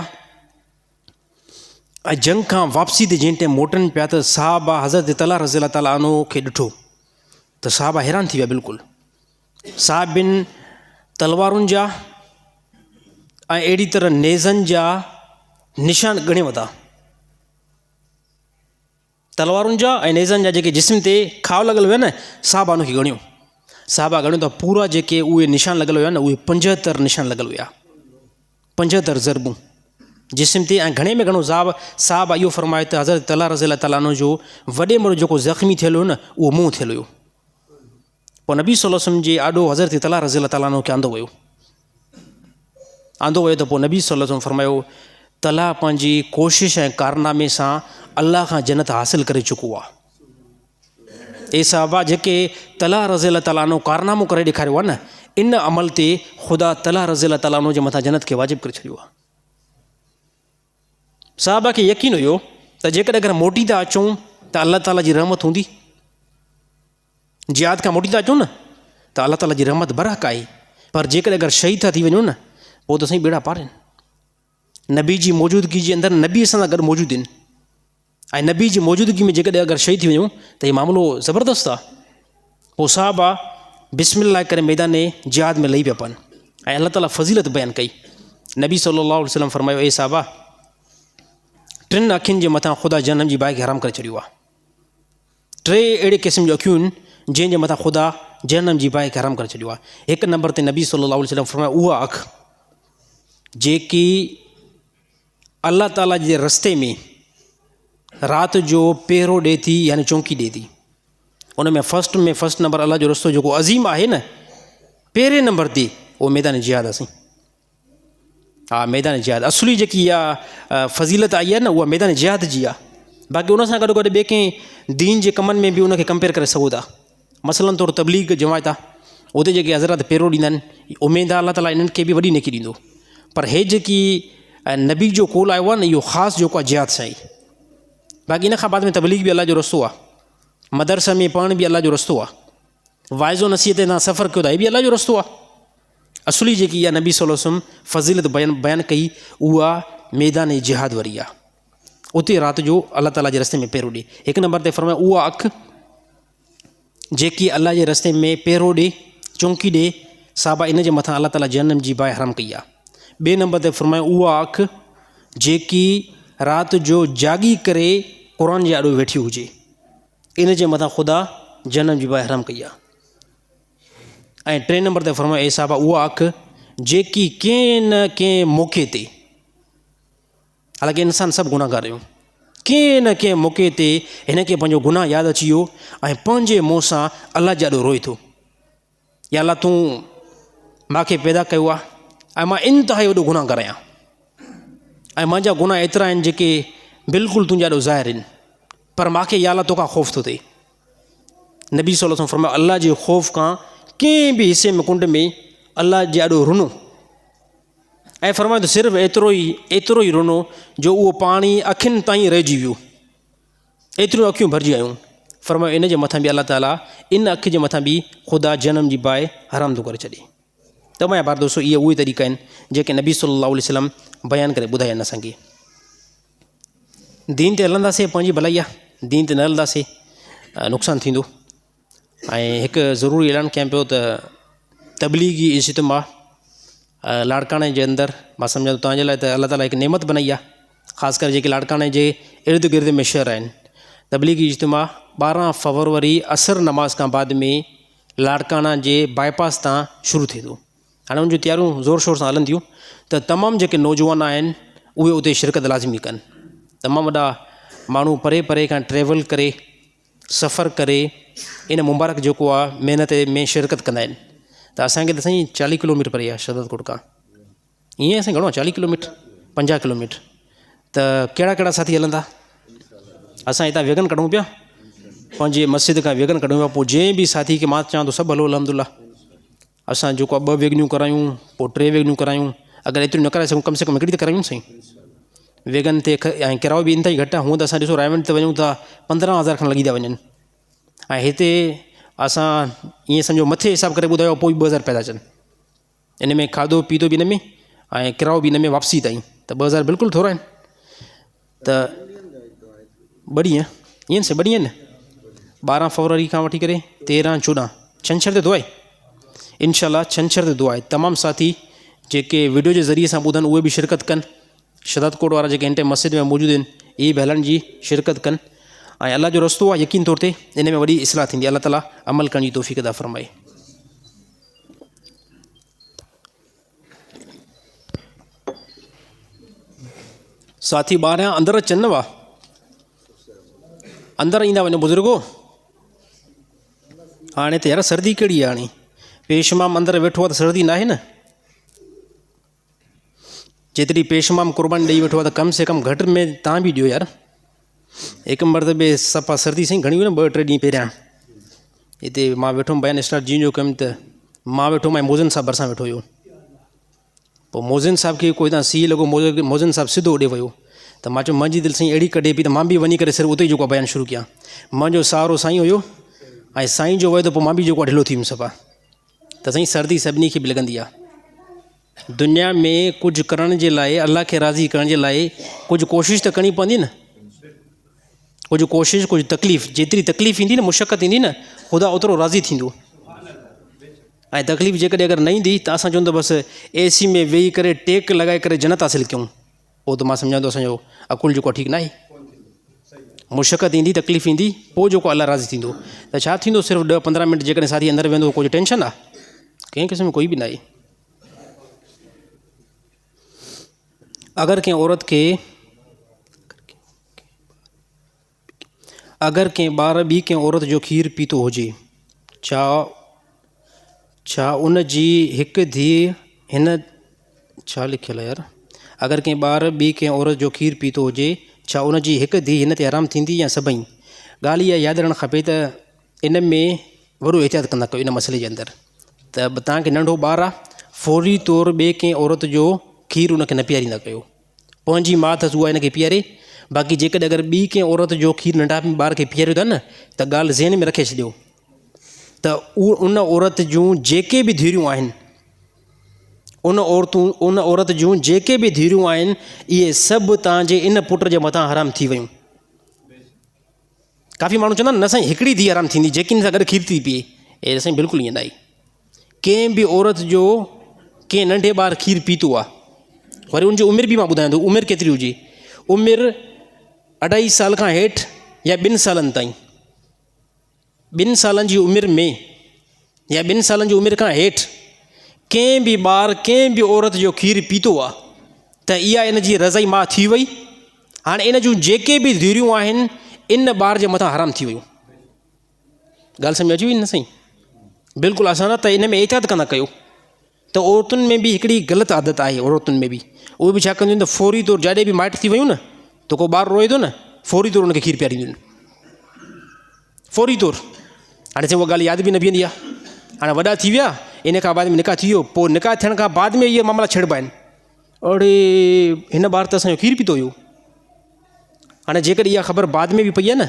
ऐं जंग खां वापसी ते जंहिं टाइम मोटनि पिया त साहबा हज़रत तलहा रज़ी अल्लाह ताला अन्हु खे ॾिठो त साहबा हैरान थी विया बिल्कुलु। साहिबिन तलवारुनि जा ऐं अहिड़ी तरह नेज़नि जा निशान ॻणे वधा, तलवारुनि जा ऐं नेज़नि जा जेके जिस्म ते खाव लॻल हुया न, साहबा उनखे ॻणियो। साहबा ॻणियो त पूरा जेके उहे निशान लॻल हुया न, उहे 75 निशान लॻल हुया, 75 ज़रबूं जिस्म ते। ऐं घणे में घणो साहबा इहो फरमाए त हज़रत तलहा रज़ी अल्लाह ताला अन्हु जो वॾे में वॾो जेको ज़ख़्मी थियल हुयो न, उहो मुंहुं थियल हुयो। पोइ नबी सल्लल्लाहु अलैहि वसल्लम जे आॾो हज़रत तलहा रज़ी अल्लाह ताला अन्हु खे आंदो वियो त पोइ नबी सल्लल्लाहु अलैहि वसल्लम फरमायो तलहा पंहिंजी कोशिशि ऐं कारनामे सां अलाह खां जन्नत हासिल करे चुको आहे। ए साहबा जेके तलहा रज़ी अल्लाह ताला अन्हु कारनामो करे ॾेखारियो आहे न, इन अमल ते ख़ुदा तलहा रज़ी अल्लाह ताला अन्हु जे मथां जन्नत खे वाजिबु करे छॾियो आहे। साहबा खे यकीन हुयो त जेकॾहिं अगरि मोटी था अचूं त अल्लाह ताला जी रहमत हूंदी, जिहाद खां मोटी था अचूं न त अल्लाह ताला जी रहमत बरहक आहे, पर जेकॾहिं अगरि शहीद था थी वञूं न पोइ त साईं बेड़ा पार आहिनि। नबी जी मौजूदगी जे अंदरि नबी असां सां गॾु मौजूदु आहिनि, ऐं नबी जी मौजूदगी में जेकॾहिं अगरि शहीद थी वञूं त इहो मामिलो ज़बरदस्तु आहे। पोइ साहबा बिस्मिल्लाह करे मैदान जिहाद में लही पिया पवनि ऐं अल्लाह ताला फ़ज़ीलत बयानु कई। नबी सल्लल्लाहु अलैहि वसल्लम फरमायो, ए साहबा 3 अखियुनि जे मथां ख़ुदा जनम जी बाहि खे हराम करे छॾियो आहे। 3 अहिड़े क़िस्म जूं अखियूं आहिनि जंहिंजे मथां ख़ुदा जनम जी बाहि खे हराम करे छॾियो आहे। 1 नंबर ते नबी सल्लल्लाहु अलैहि वसल्लम फरमायो, उहा अखि जेकी अल्लाह ताला जे रस्ते में राति जो पहिरो ॾिए थी, यानी चौंकी ॾिए थी, उन में फस्ट नंबर अल्लाह जो रस्तो जेको अज़ीम आहे न, पहिरें नंबर ते उहो मैदान जिहाद आहे। हा, मैदान जिहाद असली जेकी इहा फ़ज़ीलत आई आहे न, उहा मैदान जिहाद जी आहे। बाक़ी उन सां गॾु गॾु ॿिए कंहिं दीन जे कमनि में बि उनखे कंपेयर करे सघो था। मसलन तौरु तबलीग जमायत आहे, उते जेके हज़रत पहिरो ॾींदा आहिनि, उमेद आहे अल्लाह ताला इन्हनि खे बि वॾी नेकी ॾींदो। पर हे जेकी नबी जो कोल आयो आहे न, इहो ख़ासि जेको आहे जिहाद सां ई। बाक़ी इन खां बाद में तबलीग बि अल्लाह जो रस्तो आहे, मदरसे में पढ़ण बि अल्लाह जो रस्तो आहे, वाइज़ो नसीहत ते तव्हां सफ़र कयो था, इहो बि अल्लाह जो रस्तो आहे। असली जेकी इहा नबी सल्लल्लाहु अलैहि वसल्लम फ़ज़ीलत बयानु कई, उहा मैदान जिहाद वारी आहे। उते राति जो अल्लाह ताला जे रस्ते में पहिरो ॾिए। 1 नंबर ते फरमायो, उहा अखि जेकी अल्लाह जे रस्ते में पहिरो ॾिए, चौंकी ॾिए, साहबा इन जे मथां अल्लाह ताला जनम जी बाहि हराम कई आहे। 2 नंबर ते फरमायो, उहा अखि जेकी राति जो जागी करे क़ुर जे आॾो वेठी हुजे, इन जे मथां ख़ुदा जनम जी बाहि हराम कई आहे। ऐं 3 नंबर ते फरमायो, ए साहबा उहा अखि जेकी कंहिं न कंहिं मौक़े ते, हालांकि इंसान सभु गुनाहगार आहियूं, कंहिं न कंहिं मौक़े ते हिन खे पंहिंजो गुनाह यादि अची वियो ऐं पंहिंजे मुंहं सां अल्लाह जे आॾो रोए थो, या अल्लाह तूं मूंखे पैदा कयो आहे ऐं मां इंतिहाई वॾो गुनाहगार आहियां ऐं मुंहिंजा गुनाह एतिरा आहिनि जेके बिल्कुलु तुंहिंजे ॾाढो ज़ाहिर आहिनि, पर मूंखे या अल्लाह तोखां ख़ौफ़ थो थिए। नबी सल्लल्लाहु अलैहि वसल्लम फरमायो, अल्लाह जे ख़ौफ़ खां कंहिं बि हिसे में कुंड में अल्लाह जे ॾाढो रुनो, ऐं फरमायो त सिर्फ़ु एतिरो ई रुनो जो उहो पाणी अखियुनि ताईं रहिजी वियो, एतिरियूं अखियूं भरिजी आयूं। फरमायो इन जे मथां बि अल्लाह ताला, इन अखि जे मथां बि ख़ुदा जनम जी बाहि हराम थो करे छॾे। तमामु बार दोस्तो, इहे उहे तरीक़ा आहिनि जेके नबी सल्लल्लाहु अलैहि वसल्लम बयानु करे ॿुधाया आहिनि असांखे। दीन ते हलंदासीं पंहिंजी भलाई आहे, दीन ते न हलंदासीं नुक़सानु थींदो। ऐं हिकु ज़रूरी ऐलान कयां पियो त तबलीगी इज्तिमा लाड़काणे जे अंदरि मां सम्झां थो तव्हांजे लाइ त अलाह ताला हिकु नेमत बनाई आहे, ख़ासि करे जेके लाड़काणे जे इर्द गिर्द में शहर आहिनि। तबलीगी इज्तिमा 12 फरवरी असर नमाज़ खां बाद में लाड़काना जे बाईपास तां शुरू थिए थो। हाणे उन जूं तयारियूं ज़ोर शोर सां हलनि थियूं त तमामु जेके नौजवान आहिनि उहे उते शिरकत लाज़मी कनि। तमामु वॾा माण्हू परे परे खां ट्रेवल करे सफ़र करे इन मुबारक जेको आहे महिनत में शिरकत कंदा आहिनि। त असांखे त साईं 40 किलोमीटर परे आहे शहरदकोट खां, ईअं असां घणो आहे 40 किलोमीटर 50 किलोमीटर। त कहिड़ा कहिड़ा साथी हलंदा? असां हितां वेगन कढूं पिया, पंहिंजे मस्जिद खां वेगन कढूं पिया, पोइ जंहिं बि साथी खे मां चवां थो सभु हलो अलहमदुलिल्लाह। असां जेको आहे 2 वेगनियूं करायूं, पोइ 3 वेगनियूं करायूं, अगरि एतिरियूं न कराए सघूं कम से कम हिकिड़ी त करायूं साईं। वेगन ते ऐं किरायो बि इंतिहाई घटि आहे। हूअं त असां ॾिसो रायवंड ते वञूं था 15,000 खनि लॻी था वञनि, ऐं हिते असां ईअं सम्झो मथे हिसाब करे ॿुधायो पोइ 2,000 पैदा अचनि। इन में खाधो पीतो बि इन में ऐं किरायो बि इन में वापसी ताईं, त 2,000 बिल्कुलु थोरा आहिनि। त बढ़िया ईअं से बढ़िया न 12 फरवरी खां वठी करे 13, 14 छंछरु ते दुआ आहे इनशाअल्लाह। छंछरु ते दुआ आहे। तमामु साथी जेके वीडियो जे ज़रिए सां ॿुधनि उहे बि शिरकत कनि। शहदादकोट वारा जेके इंटे मस्जिद में मौजूदु आहिनि इहे बि हलण जी शिरकत कनि। ऐं अलाह जो रस्तो आहे, यकीन तौर ते इन में वॾी इस्लाह थींदी। अलाह ताला अमल करण जी तौफ़ीक़ अता फ़रमाए। साथी ॿाहिरां अंदरि अचनि न वा, अंदरि ईंदा वञो बुज़ुर्गो। हाणे त यार सर्दी कहिड़ी आहे, हाणे पेशमाम अंदरि वेठो आहे त सर्दी न आहे न। जेतिरी पेशमाम क़ुर्बानी ॾेई वेठो आहे त कम से कम घटि में तव्हां बि ॾियो यार। हिकु मरतबे सफ़ा सर्दी साईं घणी हुई न 2-3 ॾींहं पहिरियां हिते मां वेठो हुउमि बयान स्टार्ट जीअं जो कयुमि त मां वेठो हुउमि ऐं मोज़न साहिबु भरिसां वेठो हुयो। पोइ मोज़न साहिब खे कोई हितां सी लॻो, मोज़न साहिबु सिधो ओॾे वियो। त मां चयो मुंहिंजी दिलि साईं अहिड़ी कढे पई त मां बि वञी करे सिर्फ़ु उते ई जेको बयानु शुरू कयां। मुंहिंजो सहारो साईं हुयो ऐं साईं जो वियो त पोइ मां बि जेको ढिलो थी वियुमि सफ़ा। त साईं सर्दी सभिनी खे बि लॻंदी आहे। दुनिया में कुझु करण जे लाइ, अलाह खे राज़ी करण जे लाइ कुझु कोशिशि त करणी पवंदी न। कुझु कोशिशि, कुझु तकलीफ़, जेतिरी तकलीफ़ ईंदी न, मुशक़त ईंदी न, ख़ुदा ओतिरो राज़ी थींदो। ऐं तकलीफ़ जेकॾहिं अगरि न ईंदी त असां चवंदो बसि AC में वेही करे टेक लॻाए करे जन्नत हासिलु कयूं, पोइ त मां सम्झां थो असांजो अकुलु जेको आहे ठीकु न आहे। मुशक़त ईंदी, तकलीफ़ ईंदी, पोइ जेको अलाह राज़ी थींदो। त छा थींदो सिर्फ़ु 10-15 मिंट जेकॾहिं साथी अंदरि वेंदो कुझु टेंशन आहे? कंहिं क़िस्म में कोई बि न आहे। अगरि कंहिं औरत खे, अगरि कंहिं ॿार ॿी कंहिं औरत जो खीरु पीतो हुजे, छा उन जी हिकु धीउ हिन, छा लिखियलु आहे यार? अगरि कंहिं ॿार ॿी कंहिं औरत जो खीरु पीतो हुजे, छा उन जी हिकु धीउ हिन ते हराम थींदी या सभई? ॻाल्हि इहा यादि रखणु खपे त इन में वॾो एहतियात कंदा कयो इन मसइले जे अंदरि। त तव्हांखे नंढो ॿारु आहे, फौरी तौरु ॿिए कंहिं औरत जो खीरु उनखे न पीआरींदा कयो। पंहिंजी माउ अथसि उहा हिनखे पीआरे, बाक़ी जेकॾहिं अगरि ॿी कंहिं औरत जो खीरु नंढा ॿार खे पीआरियो था न, त ॻाल्हि ज़हन में रखे छॾियो त उन औरत जूं जेके बि धीअरूं आहिनि, उन औरत जूं जेके बि धीअरूं आहिनि, इहे सभु तव्हांजे इन पुट जे मथां हराम थी वियूं। काफ़ी माण्हू चवंदा आहिनि न साईं हिकिड़ी धीउ हराम थींदी जेकी हिन सां गॾु खीरु थी पीए। ऐं साईं बिल्कुलु ईअं न आहे। कंहिं बि औरत जो कंहिं नंढे ॿारु खीरु पीतो आहे, वरी उनजी उमिरि बि मां ॿुधायां थो, उमिरि केतिरी हुजे, उमिरि 2.5 साल खां हेठि या 2 सालनि ताईं, 2 सालनि जी उमिरि में या 2 सालनि जी उमिरि खां हेठि कंहिं बि ॿारु कंहिं बि औरत जो खीरु पीतो आहे त इहा इन जी रज़ाई मां थी वई। हाणे इन जूं जेके बि धीअरूं आहिनि इन ॿार जे मथां हराम थी वियूं। ॻाल्हि सम्झ अची वई न साईं? बिल्कुलु असां न त इन में एहतियात कंदा कयो त औरतुनि में बि हिकिड़ी ग़लति आदत आहे। औरतुनि में बि उहे बि छा कंदियूं आहिनि त फौरी तौरु जाॾे बि माइट थी वियूं न त को ॿारु रोए थो न, फौरी तौरु हुनखे खीरु पीआरींदियूं आहिनि, फौरी तौरु। हाणे साईं उहा ॻाल्हि यादि बि न बीहंदी आहे। हाणे वॾा थी विया, इन खां बाद में निकाह थी वियो, पोइ निकाह थियण खां बाद में इहे मामला छॾिबा आहिनि। अड़े हिन ॿार त असांजो खीरु पीतो हुयो। हाणे जेकॾहिं इहा ख़बर बाद में बि पई आहे न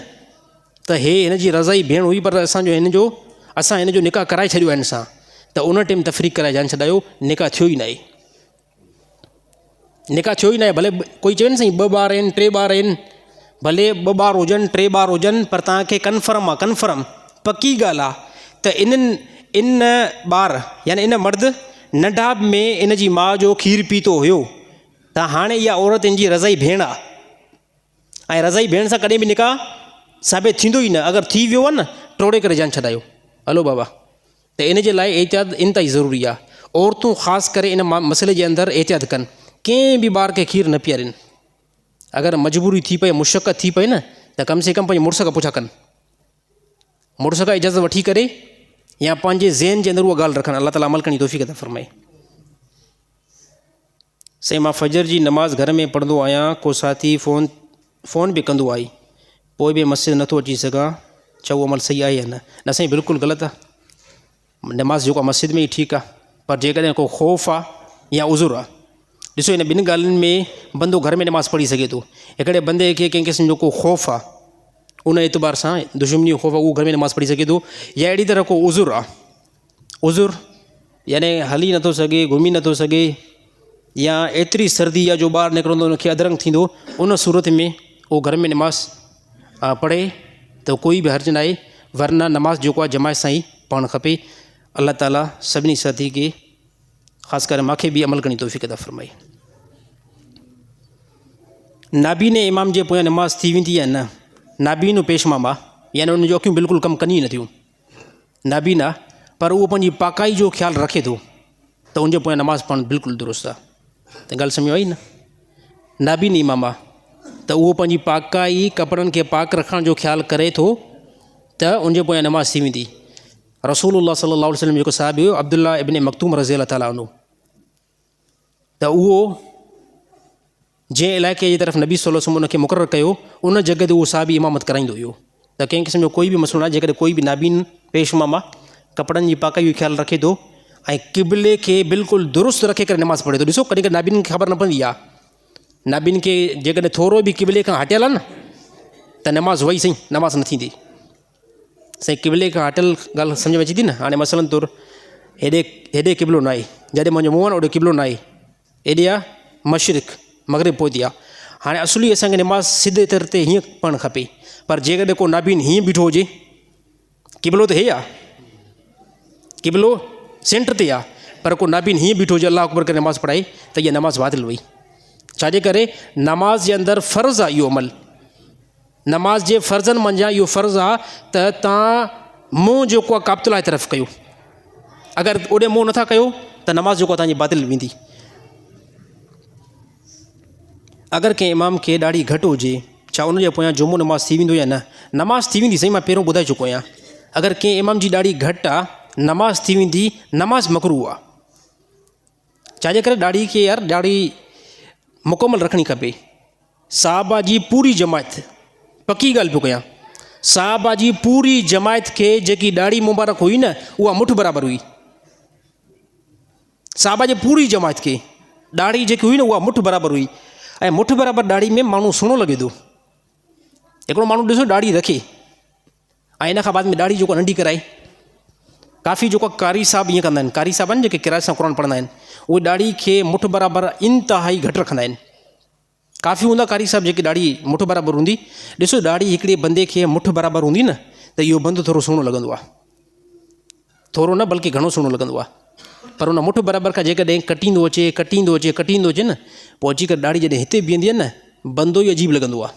त हे हिन जी रज़ाई भेण हुई, पर असां हिन जो निकाह कराए छॾियो आहे हिन सां, त उन टाइम तफ़रीक़ कराए जान छॾायो, निकाह थियो ई न आहे। निकाह थियो ई न आहे। भले कोई चवे न साईं 2 ॿार आहिनि 3 ॿार आहिनि, भले 2 ॿार हुजनि 3 ॿार हुजनि, पर तव्हांखे कन्फर्म आहे, कन्फर्म पकी ॻाल्हि आहे त इन ॿार यानी इन मर्द नंढाप में इन जी माउ जो खीरु पीतो हुयो त हाणे इहा औरत इन जी रज़ाई भेण आहे ऐं रज़ाई भेण सां कॾहिं बि निकाह साबित थींदो ई न। अगरि थी वियो आहे न टोड़े करे जान छॾायो। हलो बाबा, त इन जे लाइ एहतियात इंतिहाई ज़रूरी आहे। औरतूं ख़ासि करे इन मसइले जे अंदरि एहतियात कनि, कंहिं बि ॿार खे खीरु न पीआरनि। अगरि मजबूरी थी पए, मुशक़त थी पए न, त कम से कम पंहिंजे मुड़ुस खां पुछा कनि, मुड़ुस खां इजाज़त वठी करे या पंहिंजे ज़हन जे अंदरि उहा ॻाल्हि रखनि। अलाह ताला अमल करण जी तौफ़ीक़ अता फ़रमाए। साईं, मां फजर जी नमाज़ घर में पढ़ंदो आहियां, को साथी फ़ोन बि कंदो आहे, पोइ बि मस्जिद नथो अची सघां, छा उहो अमल सही आहे या न? न साईं, बिल्कुलु ग़लति आहे। नमाज़ जेको आहे मस्जिद में ई ठीकु आहे, पर जेकॾहिं को ख़ौफ़ आहे या उज़ुर आहे, ॾिसो इन ॿिनि ॻाल्हियुनि में बंदो घर में नमाज़ पढ़ी सघे थो। हिकिड़े बंदे खे कंहिं क़िस्म जो को ख़ौफ़ आहे, उन एतबार सां दुश्मनी जो ख़ौफ़ आहे, उहो घर में नमाज़ पढ़ी सघे थो। या अहिड़ी तरह को उज़ुर आहे, उज़ुर यानी हली नथो सघे, घुमी नथो सघे, या एतिरी सर्दी आहे जो ॿाहिरि निकिरंदो उनखे अधरंग थींदो, उन सूरत में उहो घर में नमाज़ पढ़े त कोई बि हर्ज न आहे। वरना नमाज़ जेको आहे जमायत सां ई पढ़णु खपे। अल्लाह ताला सभिनी साथी खे, ख़ासि करे मूंखे बि अमल करण जी तौफ़ीक़ अता फ़रमाए। नाबीन इमाम जे पोयां नमाज़ थी वेंदी आहे न? नाबीन पेशमाम आहे, यानी उन जूं अखियूं बिल्कुलु कमु कनि ई नथियूं। नाबीन आहे पर उहो पंहिंजी पाकाई जो ख़्यालु रखे थो, त उनजे पोयां नमाज़ पढ़णु बिल्कुलु दुरुस्त आहे। त ॻाल्हि सम्झ आई न? नाबीन इमाम आहे त उहो पंहिंजी पाकाई, कपिड़नि खे पाक रखण जो ख़्यालु करे थो, त उनजे पोयां नमाज़ थी वेंदी। रसूलुल्लाह सल्लल्लाहु अलैहि वसल्लम जेको साहिबु हुयो अब्दुल्ला इब्न मक्तूम रज़ी अल्लाह ताला अन्हु, त उहो जंहिं इलाइक़े जी तरफ़ नबी सल्लल्लाहु अलैहि वसल्लम उनखे मुक़ररु कयो, उन जॻह ते उहो साहिबु इमामत कराईंदो हुयो। त कंहिं क़िस्म जो कोई बि मसइलो न आहे। जेकॾहिं कोई बि नाबीन पेशमाम आहे, कपिड़नि जी पाकाई जो ख़्यालु रखे थो ऐं क़िबले खे बिल्कुलु दुरुस्त रखे करे नमाज़ पढ़े थो। ॾिसो कॾहिं कॾहिं नाबीन खे ख़बर न पवंदी आहे। नाबीन खे जेकॾहिं थोरो बि क़िबले खां हटियल आहे न, त नमाज़ वई सही, नमाज़ न थींदी। साईं, क़िबले खां हटियल ॻाल्हि सम्झ में अचे थी न? हाणे मसलन तौरु हेॾे क़िबलो न आहे, जॾहिं मुंहिंजो मुंहुं आहे न ओॾे क़िबलो न आहे, हेॾे आहे मशरिक़, मग़रिब पहुती आहे। हाणे असुली असांखे नमाज़ सिधे तर ते हीअं पढ़णु खपे, पर जेकॾहिं को नाबीन हीअं बीठो हुजे, क़िबलो त हे आहे, क़िबलो सेंटर ते आहे, पर को नाबीन हीअं बीठो हुजे अल्लाह अकबर करे नमाज़ पढ़ाए, त इहा नमाज़ बातिल वई। छाजे करे? नमाज़ जे अंदरि फ़र्ज़ु आहे इहो अमल। नमाज़ जे फ़र्ज़नि मंझां इहो फ़र्ज़ु आहे त तव्हां मुंहुं जेको आहे काबतुल्लाह जी तरफ़ कयो। अगरि ओॾे मुंहुं नथा कयो त नमाज़ जेको आहे तव्हांजी बातिल वेंदी। अगरि कंहिं इमाम खे ॾाढी घटि हुजे, छा उनजे पोयां जुमो नमाज़ थी वेंदो या न? नमाज़ थी वेंदी। सही, मां पहिरियों ॿुधाए चुको आहियां। अगरि कंहिं इमाम जी ॾाढी घटि आहे, नमाज़ थी वेंदी, नमाज़ मकरूह आहे। छाजे करे? ॾाढी खे यार ॾाढी मुकमल रखणी खपे। साहबा जी पूरी जमायत, पकी ॻाल्हि पियो कयां, साहबा जी पूरी जमायत खे जेकी ॾाढी मुबारक हुई न, उहा मुठ बराबरि हुई। साहबा जे पूरी जमायत खे ॾाढी जेकी हुई न, उहा मुठ बराबरि हुई। ऐं मुठ बराबरि ॾाढी में माण्हू सुहिणो लॻे थो। हिकिड़ो माण्हू ॾिसो ॾाढी रखे ऐं इन खां बाद में ॾाढी जेको नंढी कराए। काफ़ी जेको कारी साहिब ईअं कंदा आहिनि, कारी साहिब आहिनि जेके किराए सां क़ुर पढ़ंदा आहिनि, उहे ॾाढी खे मुठ बराबरि इंतिहाई घटि रखंदा आहिनि। काफ़ी हूंदा कारी साहिब जेकी ॾाढी मुठ बराबरि हूंदी। ॾिसो ॾाढी हिकिड़े बंदे खे मुठ बराबरि हूंदी न, त इहो बंदो थोरो सुहिणो लॻंदो आहे। थोरो न बल्कि घणो सुहिणो लॻंदो आहे। पर उन मुठ बराबरि खां जेकॾहिं कटींदो अचे न, पोइ अची करे ॾाढी जॾहिं हिते बीहंदी आहे न, बंदो ई अजीब लॻंदो आहे।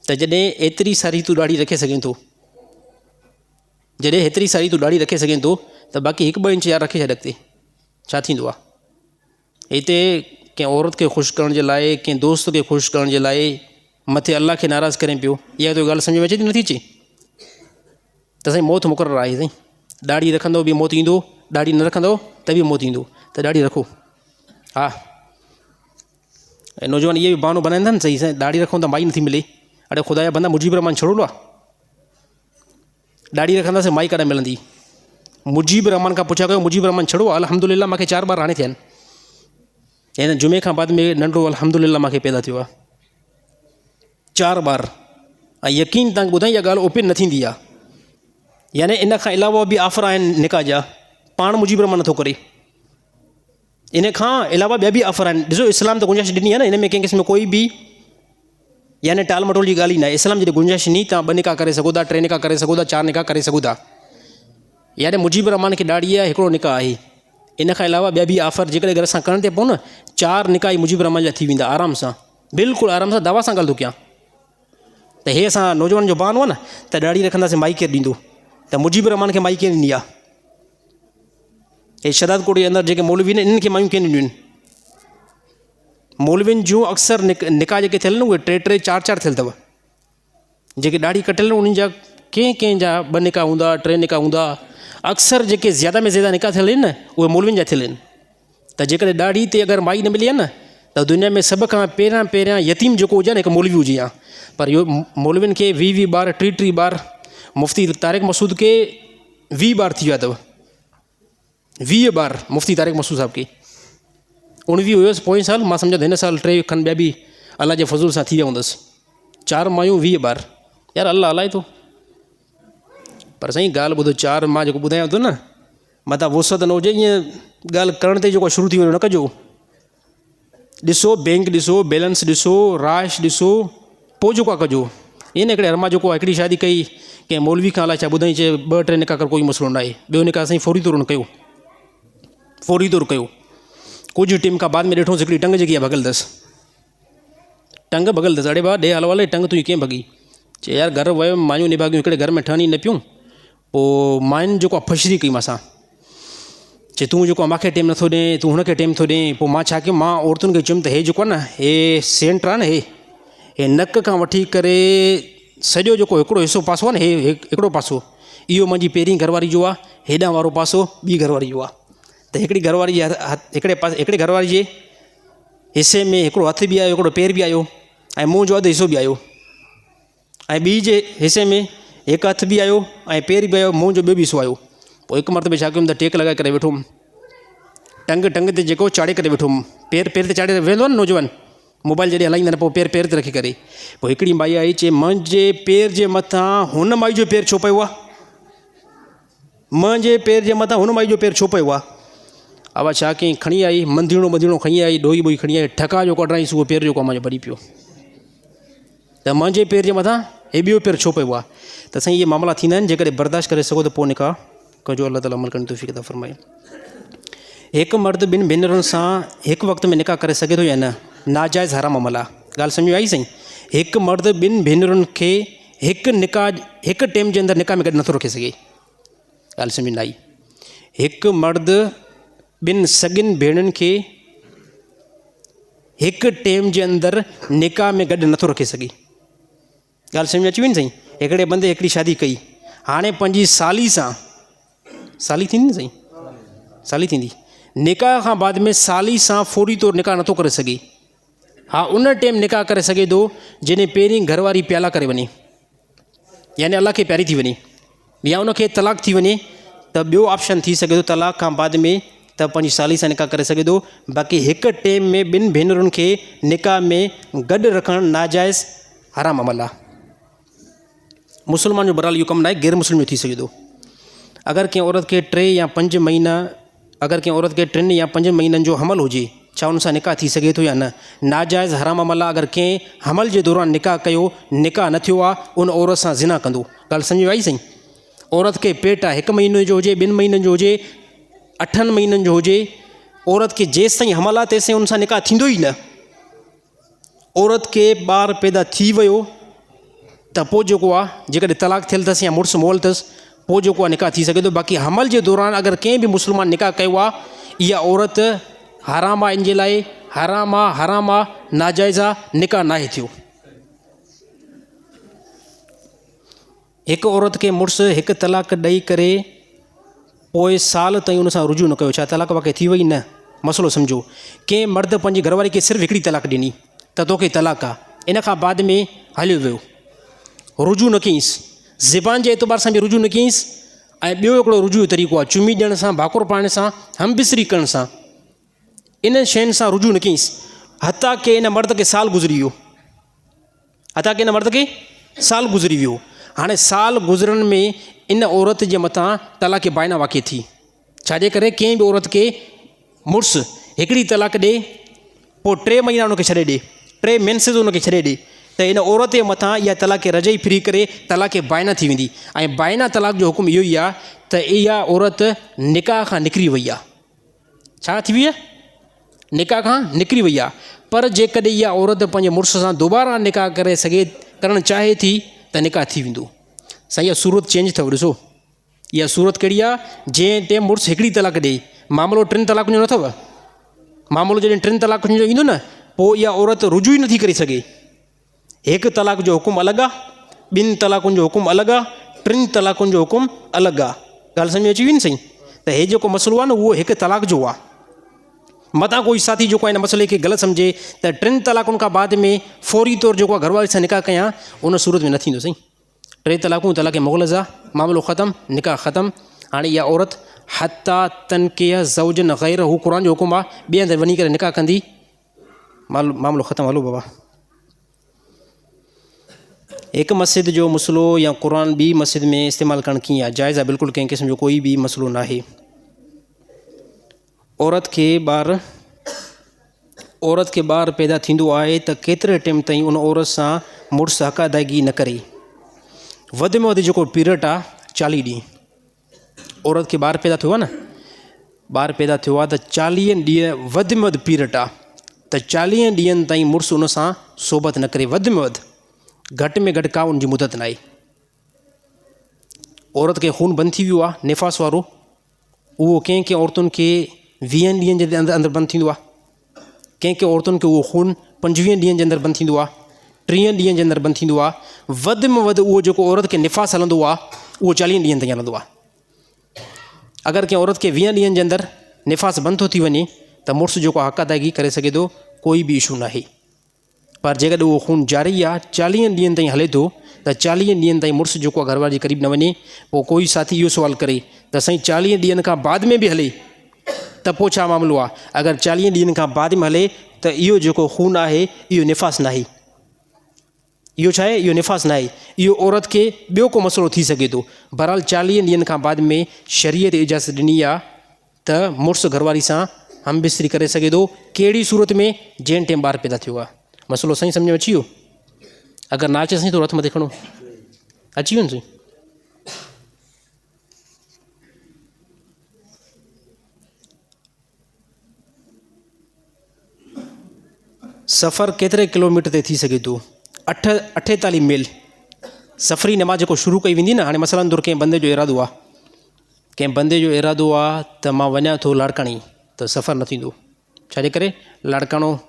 त जॾहिं एतिरी सारी तूं ॾाढी रखे सघें थो, जॾहिं हेतिरी सारी तूं ॾाढी रखे सघें थो, त बाक़ी 1-2 इंच यार रखे छॾ अॻिते, छा थींदो आहे? हिते कंहिं औरत खे ख़ुशि करण जे लाइ, कंहिं दोस्त खे ख़ुशि करण जे लाइ मथे अल्लाह खे नाराज़ करें पियो। इहा त ॻाल्हि सम्झ में अचे थी, नथी अचे? त साईं मौत मुक़ररु आहे। साईं, ॾाढी रखंदो बि मौत ईंदो, ॾाढी न रखंदो त बि मौत ईंदो। त ॾाढी रखो। हा, ऐं नौजवान इहे बि बहानो बनाईंदा आहिनि। सही, साईं ॾाढी रखूं त माई नथी मिले। अड़े ख़ुदा जा बंदा, मुजीब रहमान छड़ो आहे। ॾाढी रखंदासीं माई काॾे मिलंदी? मुजीब रहमान खां पुछा कयो, मुजीब रहमान छड़ो आहे? अल्हम्दुलिल्लाह मूंखे 4 ॿार हाणे थिया आहिनि। हिन जुमे खां बाद में नंढो अल्हम्दुलिल्लाह मूंखे पैदा थियो आहे, 4 ॿार। ऐं यकीन तव्हांखे ॿुधाई, इहा ॻाल्हि ओपन न थींदी आहे। यानी इन खां अलावा बि ऑफर आहिनि निकाह जा, पाण मुजीब रहमान नथो करे। इन खां अलावा ॿिया बि ऑफर आहिनि। ॾिसो, इस्लाम त गुंजाइश ॾिनी आहे न, इन में कंहिं क़िस्म में कोई बि यानी टाल मटोल जी ॻाल्हि ई न आहे। इस्लाम जॾहिं गुंजाइश ॾिनी, तव्हां 2 निकाह करे सघो था, 3 निकाह करे सघो था, 4 निकाह करे सघो था। यानी मुजीब रहमान खे ॾाढी आहे हिकिड़ो निकाह आहे। इन खां अलावा ॿिया बि ऑफर जेकॾहिं अगरि असां करण ते पऊं न 4 निकाह मुजीब रहमान जा थी वेंदा आराम सां, बिल्कुलु आराम सां, दवा सां ॻाल्हि थो कयां। त हे असां नौजवान जो बहानो आहे न त ॾाढी रखंदासीं माई केरु ॾींदो, त मुजीब रहमान खे माई केरु ॾिनी आहे? हे शदाद कोट जे अंदरि जेके मौलवी आहिनि इन्हनि खे मायूं केरु ॾिनियूं आहिनि? मौलवियुनि जूं अक्सर निकाह जेके थियल न उहे 3-3 4-4 थियल अथव। जेके ॾाढी कटियल उन्हनि जा कंहिं जा 2 निकाह हूंदा, 3 निकाह हूंदा। अक्सर जेके ज़्यादा में ज़्यादा निकाह थियल आहिनि न उहे मौलवियुनि जा थियल आहिनि। त जेकॾहिं ॾाढी ते अगरि माई न मिली आहे न त दुनिया में सभ खां पहिरियां यतीम जेको हुजे न हिकु मौलवी हुजे हा। पर इहो मौलवियुनि खे 20 ॿार 30 ॿार, मुफ़्ती तारिक मसूद खे 20 ॿार थी विया अथव। 20 ॿार मुफ़्ती तारिक मसूद साहिब खे। 19 हुयुसि पोएं साल, मां सम्झा हिन साल 3 खनि ॿिया बि अलाह जे फज़ूल सां थी विया हूंदसि। 4 मायूं 20 ॿार, यार अलाह हलाए थो। पर साईं ॻाल्हि ॿुधो, 4 मां जेको ॿुधायां थो न मथां वुसत न हुजे, ईअं ॻाल्हि करण ते जेको शुरू थी वञो न कजो। ॾिसो बैंक ॾिसो, बैलेंस ॾिसो, राश ॾिसो, पोइ जेको आहे कजो। ईअं न हिकिड़े हर मां जेको आहे हिकिड़ी शादी कई कंहिं मौलवी खां अलाए छा ॿुधाई, चए 2-3 निकाह कर, कोई मसइलो न आहे। ॿियो निकाह साईं फौरी तौरु न कयो, फौरी तौरु कयो। कुझु टाइम खां बाद में ॾिठोसि हिकिड़ी टंग जेकी आहे भॻल अथसि, टंग भॻल अथसि। अड़े भाउ ॾे हल वाले, टंग तुंहिंजी कीअं भॻी? चए यार घर वियो मायूं निभागियूं, हिकिड़े घर में ठहनि ई न पियूं। पोइ मायुनि जेको आहे फशरी कई मांसां, चए तूं जेको आहे मूंखे टाइम नथो ॾे, तूं हुनखे टाइम थो ॾे। पोइ मां छा कयो, मां औरतुनि खे चयुमि त हे जेको आहे न हे सेंटर आहे न, हे नक खां वठी करे सॼो जेको हिकिड़ो हिसो पासो आहे न, हे हिकिड़ो पासो इहो मुंहिंजी पहिरीं घरवारी जो आहे, हेॾां वारो पासो ॿी घरवारी जो आहे। त हिकिड़ी घरवारी जे हिकिड़े घरवारी जे हिसे में हिकिड़ो हथ बि आयो, हिकिड़ो पेर बि आयो, ऐं मुंहुं जो अधु हिसो बि आयो। ऐं ॿी जे हिसे में हिकु हथ बि आयो ऐं पेर बि आयो, मुंहुं जो ॿियो बि हिसो आयो। पोइ हिकु मरतबे छा कयुमि त टेक लॻाए करे वेठुमि, टंग ते जेको चाढ़े करे वेठुमि, पेर ते चाढ़े वेंदो आहे न नौजवान, मोबाइल जॾहिं हलाईंदा आहिनि पोइ पेर ते रखी करे। पोइ हिकिड़ी माई आई, चए मुंहिंजे पेर जे मथां हुन माई जो पेर छो पियो आहे? मुंहिंजे पेर जे मथां हुन माई जो पेर छो पियो आहे? आवा छा कयईं, खणी आई मंदिड़ो खणी आई, ॾोई ॿोई खणी आई, ठका जो कढाईंसि, उहो पेर जेको आहे मुंहिंजो भरी पियो। त मुंहिंजे पेर जे मथां हे ॿियो पेर छो पियो आहे? त साईं इहे मामला थींदा आहिनि। जेकॾहिं बर्दाश्त करे सघो त पोइ निकाह कजो, अलाह ताला अमल करण तौफ़ीक़ अता फ़रमाए। हिकु मर्द 2 भेनरुनि सां हिकु वक़्त में निकाह करे सघे थो या न? नाजाइज़ हराम अमल आहे। ॻाल्हि सम्झ में आई साईं? हिकु मर्द 2 भेनरुनि खे हिकु टाइम जे अंदरि निकाह में गॾु नथो रखे सघे। ॻाल्हि सम्झ में न आई? हिकु मर्द 2 सॻियुनि भेणुनि खे हिकु टाइम जे अंदरि निकाह में गॾु नथो रखे सघे। ॻाल्हि सम्झ में अची वई न साईं? हिकिड़े बंदे हिकिड़ी शादी कई, हाणे पंहिंजी साली सां, साली थींदी न साईं, साली थींदी, निकाह खां बाद में साली सां फौरी तौरु निकाह नथो करे सघे। हा उन टाइम निकाह करे सघे थो जॾहिं पहिरीं घरवारी प्याला करे वञे, यानी अलाह खे प्यारी थी वञे, या उनखे तलाक थी वञे, त ॿियो ऑप्शन थी सघे थो तलाक खां बाद में त पंहिंजी साली सां निकाह करे सघे थो। बाक़ी हिकु टाइम में 2 भेनरुनि खे निकाह में गॾु रखणु नाजाइज़ हराम अमल आहे। मुस्लमान जो बहरहाल इहो कमु न आहे, गैर मुस्लिम जो थी सघे थो। अगरि कंहिं औरत खे 3 या 5 महीना, अगरि कंहिं औरत खे 3 या 5 महीननि जो हमल हुजे, छा उन सां निकाह थी सघे थो या न? नाजाइज़ हराम अमल आहे। अगरि कंहिं हमल जे दौरान निकाह कयो, निकाह न थियो आहे, उन औरत सां ज़िना कंदो। ॻाल्हि सम्झ में आई साईं? औरत खे पेट आहे, 1 महीने जो हुजे, 2 महीननि जो हुजे, 8 महीननि जो हुजे, औरत खे जेसि ताईं हमल आहे तेसि ताईं उन सां निकाह थींदो ई न। औरत खे ॿार पैदा थी वियो त पोइ जेको आहे जेकॾहिं तलाक थियल अथसि या मुड़ुसु मोल अथसि, पोइ जेको आहे निकाह थी सघे थो। बाक़ी हमल जे दौरान अगरि कंहिं बि मुस्लमान निकाह कयो आहे, इहा औरत हराम आहे, इन जे लाइ हराम आहे, नाजाइज़ आहे, निकाह नाहे थियो। हिकु औरत खे मुड़ुसु 1 तलाक ॾेई करे पोइ साल ताईं उन सां रुजू न कयो, छा तलाक वाक़ई थी वई? न। मसइलो सम्झो, कंहिं मर्द पंहिंजी घरवारी खे सिर्फ़ु हिकिड़ी तलाक ॾिनी त तोखे तलाक आहे, इन खां बाद में हलियो वियो, रुजू न कयईंसि, ज़बान जे एतबार सां बि रुजू न कयईंसि, ऐं ॿियो हिकिड़ो रुजू जो तरीक़ो आहे चुमी ॾियण सां, भाकुर पाइण सां, हमबिसरी करण सां, इन शयुनि सां रुजू न कयईंसि। हता के इन मर्द खे साल गुज़री वियो, साल गुज़री वियो। हाणे साल गुज़रण में इन औरत जे मथां तलाक बाइना वाक़ई थी। छाजे करे? कंहिं बि औरत खे मुड़ुसु हिकिड़ी तलाक ॾे, पोइ 3 महीना उनखे छॾे ॾे, 3 मेंसिस उनखे छॾे ॾे, त इन औरत जे मथां इहा तलाक रजई फिरी करे तलाक बाइना थी वेंदी। ऐं बाइना तलाक जो हुकुम इहो ई आहे त इहा औरत निकाह खां निकिरी वई आहे। छा थी वई आहे? निकाह खां निकिरी वई आहे। पर जेकॾहिं इहा औरत पंहिंजे मुड़ुस सां दोबारा निकाह करणु चाहे थी त निकाह थी वेंदो। साईं इहा सूरत चेंज अथव। ॾिसो इहा सूरत कहिड़ी आहे? जंहिं टाइम मुड़ुसु हिकिड़ी तलाक ॾिए, मामिलो 3 तलाकुनि जो न अथव। मामिलो जॾहिं 3 तलाकुनि जो ईंदो न, पोइ इहा औरत रुजू ई नथी करे सघे। 1 तलाक जो हुकुम अलॻि आहे, 2 तलाकुनि जो हुकुम अलॻि आहे, 3 तलाकुनि जो हुकुम अलॻि आहे। ॻाल्हि सम्झ में अची वई न साईं? त हे जेको मसइलो आहे न उहो 1 तलाक जो आहे। मतां कोई साथी जेको आहे हिन मसइले खे ग़लति सम्झे त 3 तलाकुनि खां बाद में फौरी तौरु जेको आहे घरवारी सां निकाह कयां, उन सूरत में न थींदो साईं। 3 तलाकूं तलाक मुग़लज़ आहे, मामिलो ख़तमु, निकाह ख़तमु। हाणे इहा औरत हता तनकिह ज़ौजन ग़ैर, हू क़ुर जो हुकुम आहे, ॿिए हंधि वञी करे निकाह कंदी, मामिलो ख़तमु। हलो बाबा, हिकु मस्जिद जो मसइलो या क़ुर ॿी मस्जिद में इस्तेमालु करणु कीअं आहे? जाइज़ आहे, बिल्कुलु कंहिं क़िस्म जो कोई बि मसइलो न आहे। औरत खे ॿार पैदा थींदो आहे त केतिरे टाइम ताईं उन औरत सां मुड़ुसु हक़ अदायगी न करे? वधि में वधि जेको पीरियड आहे 40 ॾींहं। औरत खे ॿार पैदा थियो आहे न, ॿार पैदा थियो आहे त 40 ॾींहं वधि में वधि पीरियड आहे, त 40 ॾींहंनि ताईं मुड़ुसु उन सां सोबत न करे, वधि में वधि, घटि में घटि का उनजी मुदत न आहे। औरत खे खून बंदि थी वियो आहे निफ़ास वारो, उहो कंहिं औरतुनि खे 20 ॾींहंनि जे अंदरि बंदि थींदो आहे, कंहिं औरतुनि खे उहो खून 25 ॾींहंनि जे अंदरि बंदि थींदो आहे, 30 ॾींहंनि जे अंदरि बंदि थींदो आहे। वधि में वधि उहो जेको औरत खे निफ़ास हलंदो आहे उहो 40 ॾींहंनि ताईं हलंदो आहे। अगरि कंहिं औरत खे 20 ॾींहंनि जे अंदरि निफ़ास बंदि थो थी वञे त मुड़ुसु जेको हक़ अदायगी करे सघे थो, कोई बि इशू न आहे। पर जेकॾहिं उहो खून जारी आहे 40 ॾींहंनि ताईं हले थो, त 40 ॾींहंनि ताईं मुड़ुसु जेको आहे घरवारी जे क़रीब न वञे। पोइ कोई साथी इहो सुवालु करे त साईं 40 ॾींहंनि खां बाद में बि हले त पोइ छा मामिलो आहे? अगरि 40 ॾींहंनि खां बाद में हले त इहो जेको खून आहे इहो निफ़ास न आहे। इहो छा आहे? इहो निफ़ास न आहे। इहो औरत खे ॿियो को मसइलो थी सघे थो। बहरहाल 40 ॾींहंनि खां बाद में शरीयत इजाज़त ॾिनी आहे त मुड़ुसु घरवारी सां हमबिस्तरी करे सघे थो। कहिड़ी सूरत में? जंहिं टाइम ॿार पैदा थियो आहे। मसइलो साईं सम्झ में अची वियो? अगरि न अचे साईं थोरो हथ मथे खणो। अची वियो न साईं? सफ़र केतिरे किलोमीटर ते थी सघे थो? 48 मील। सफ़री नमाज़ जेको शुरू कई वेंदी न, हाणे मसलन तुर कंहिं बंदे जो इरादो आहे, कंहिं बंदे जो इरादो आहे त मां वञा थो लाड़काणी, त सफ़र न थींदो। छाजे करे? लाड़काणो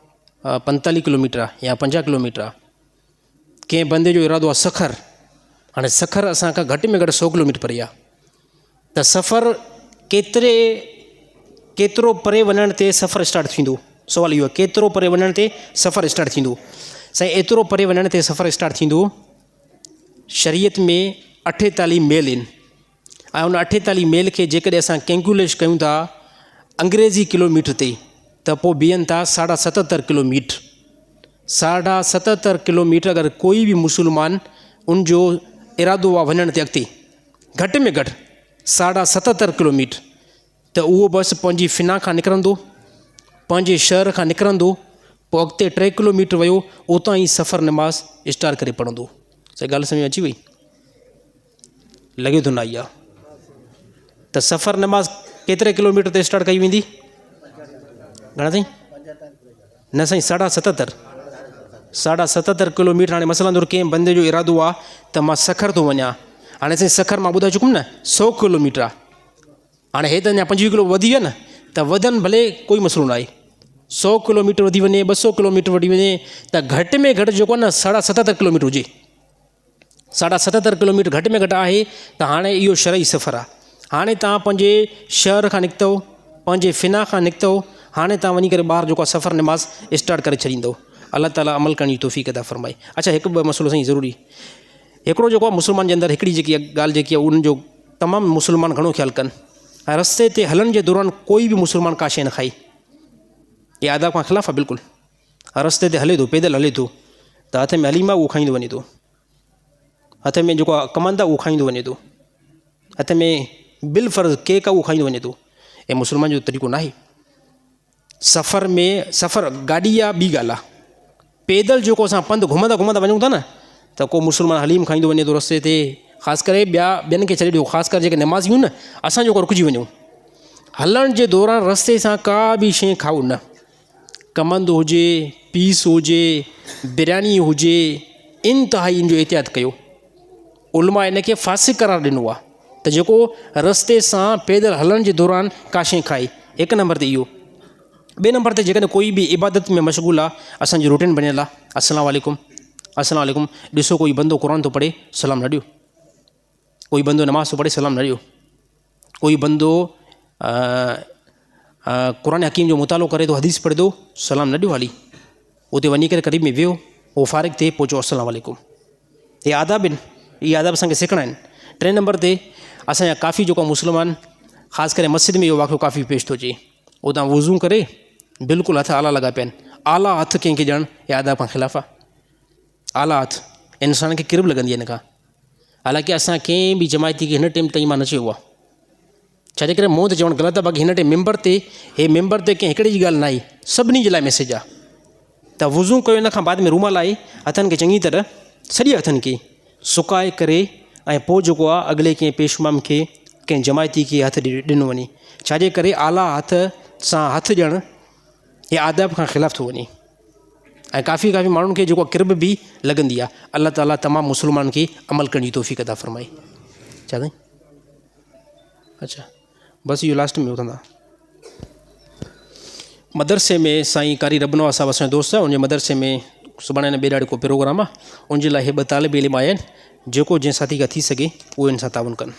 45 किलोमीटर आहे या 50 किलोमीटर आहे। कंहिं बंदे जो इरादो आहे सखर, हाणे सखर असांखां घटि में घटि 100 किलोमीटर परे आहे। त सफ़र केतिरो परे वञण ते सफ़र स्टार्ट थींदो? सुवाल इहो आहे, केतिरो परे वञण ते सफ़र स्टार्ट थींदो? साईं एतिरो परे वञण ते सफ़र स्टार्ट थींदो, शरीयत में 48 मील आहिनि। ऐं उन 48 मील खे जेकॾहिं असां कैलकुलेट कयूं था अंग्रेज़ी किलोमीटर ते, त पोइ बीहनि था 77.5 किलोमीटर। 77.5 किलोमीटर अगरि कोई बि मुसलमान उनजो इरादो आहे वञण ते अॻिते, घटि में घटि 77.5 किलोमीटर, त उहो बसि पंहिंजी फिना खां निकिरंदो, पंहिंजे शहर खां निकिरंदो, पोइ अॻिते 3 किलोमीटर वियो, उतां ई सफ़र नमाज़ स्टार्ट करे पढ़ंदो। सही ॻाल्हि सम्झ में अची वई? लॻे थो न आई आहे? त सफ़र नमाज़ केतिरे किलोमीटर ते स्टार्ट कई वेंदी? घणा साईं? न साईं 77.5 किलोमीटर। हाणे मसइला तुर कंहिं बंदे जो इरादो आहे त मां सखर थो वञा, हाणे साईं सखर मां ॿुधाए चुकुमि न 100 किलोमीटर आहे। हाणे हे त अञा 25 किलो वधी विया न, त वधनि भले कोई मसइलो न आहे। 100 किलोमीटर वधी वञे, 200 किलोमीटर वधी वञे, त घटि में घटि जेको आहे न 77.5 किलोमीटर हुजे। 77.5 किलोमीटर घटि में घटि आहे, त हाणे इहो शरई सफ़र आहे। हाणे तव्हां पंहिंजे शहर खां निकितव, पंहिंजे फिना खां निकितव, हाणे तव्हां वञी करे ॿाहिरि जेको आहे सफ़र नमाज़ स्टार्ट करे छॾींदव। अलाह ताला अमल करण जी तौफ़ीक़ अता फ़रमाए। अच्छा, हिकु ॿ मसइलो साईं ज़रूरी, हिकिड़ो जेको आहे मुस्लमान जे अंदरि हिकिड़ी जेकी ॻाल्हि जेकी आहे उनजो तमामु मुस्लमान घणो ख़्यालु कनि, रस्ते ते हलण जे दौरान कोई बि मुस्लमान का शइ न खाई। इहा आदाब खां ख़िलाफ़ु आहे बिल्कुलु। रस्ते ते हले थो, पैदल हले थो, त हथ में हलीमा उहो खाईंदो वञे थो, हथ में जेको आहे कमंद आहे उहो खाईंदो वञे थो, हथ में बिल फ़र्ज़ केक आहे उहो खाईंदो वञे थो। ऐं मुस्लमान जो तरीक़ो न आहे। सफ़र में, सफ़र गाॾी आहे ॿी ॻाल्हि आहे, पैदल जेको असां पंधु घुमंदा घुमंदा वञूं था न त को मुस्लमान हलीम खाईंदो वञे थो रस्ते ते, ख़ासि करे ॿियनि खे छॾे ॾियो, ख़ासि करे जेके नमाज़ियूं न असां जेको रुकिजी वञूं, हलण जे दौरान रस्ते सां का बि शइ खाओ न, कमंद हुजे, पीस हुजे, बिरयानी हुजे, इंतिहाई इन जो एहतियात कयो। उलमा इन खे फासिक करार ॾिनो आहे त जेको रस्ते सां पैदल हलण जे दौरान का शइ खाए। हिकु नंबर ते इहो। ॿिए नंबर ते जेकॾहिं कोई बि इबादत में मशगूल आहे, असांजी रूटीन बणियल आहे, अस्सलाम वालेकुम अस्सलाम वालेकुम, ॾिसो कोई बंदो क़ुरान थो पढ़े, सलाम न ॾियो। कोई बंदो नमाज़ थो पढ़े, सलाम न ॾियो। कोई बंदो क़ुरान हकीम जो मुतालो करे थो, हदीस पढ़े थो, सलाम न ॾियो। हाली उते वञी करे क़रीब में विहो, उहो फ़ारिग थिए, पोइ चओ अस्सलाम वालेकुम। हे आदाब आहिनि, इहे आदाब असांखे सिखणा आहिनि। टे नंबर ते असांजा काफ़ी जेको मुस्लमान, ख़ासि करे मस्जिद में इहो वाक़ियो काफ़ी पेश थो अचे, उतां वज़ू करे बिल्कुलु हथ आला लॻा पिया आहिनि। आला हथ कंहिंखे ॾियणु इहा आदाब खां ख़िलाफ़ु आहे। आला हथ इंसान खे किरब लॻंदी आहे इन खां। हालांकि असां कंहिं बि जमायती खे हिन टाइम ताईं मां न चयो आहे, छाजे करे मूं त चवणु ग़लति आहे। बाक़ी हिन टाइम मेंबर ते कंहिं हिकिड़ी जी ॻाल्हि न आई, सभिनी जे लाइ मैसेज आहे त वज़ू कयो, इन खां बाद में रूमाल आहे, हथनि खे चङी तरह सॼे हथनि खे सुकाए करे ऐं पोइ जेको आहे अॻिले कंहिं पेशमाम खे, कंहिं जमायती खे हथु ॾिनो वञे। छाजे करे आला हथ सां हथु ॾियणु इहे आदाब खां ख़िलाफ़ु थो वञे ऐं काफ़ी माण्हुनि खे जेको किरब बि लॻंदी आहे। अल्लाह ताला तमामु मुस्लमान खे अमल करण जी तौफ़ीक़ अता फ़रमाए। छा साईं? अच्छा, बसि इहो लास्ट में ॿुधंदा। मदरसे में साईं कारी रबनवा साहिबु असांजो दोस्त आहे, उनजे मदरसे में सुभाणे ॿिए ॾाढे को प्रोग्राम आहे, उनजे लाइ हे 2 तालिब इल्म आया आहिनि, जेको जंहिं साथी खां थी सघे उहो इन सां ताउन कनि।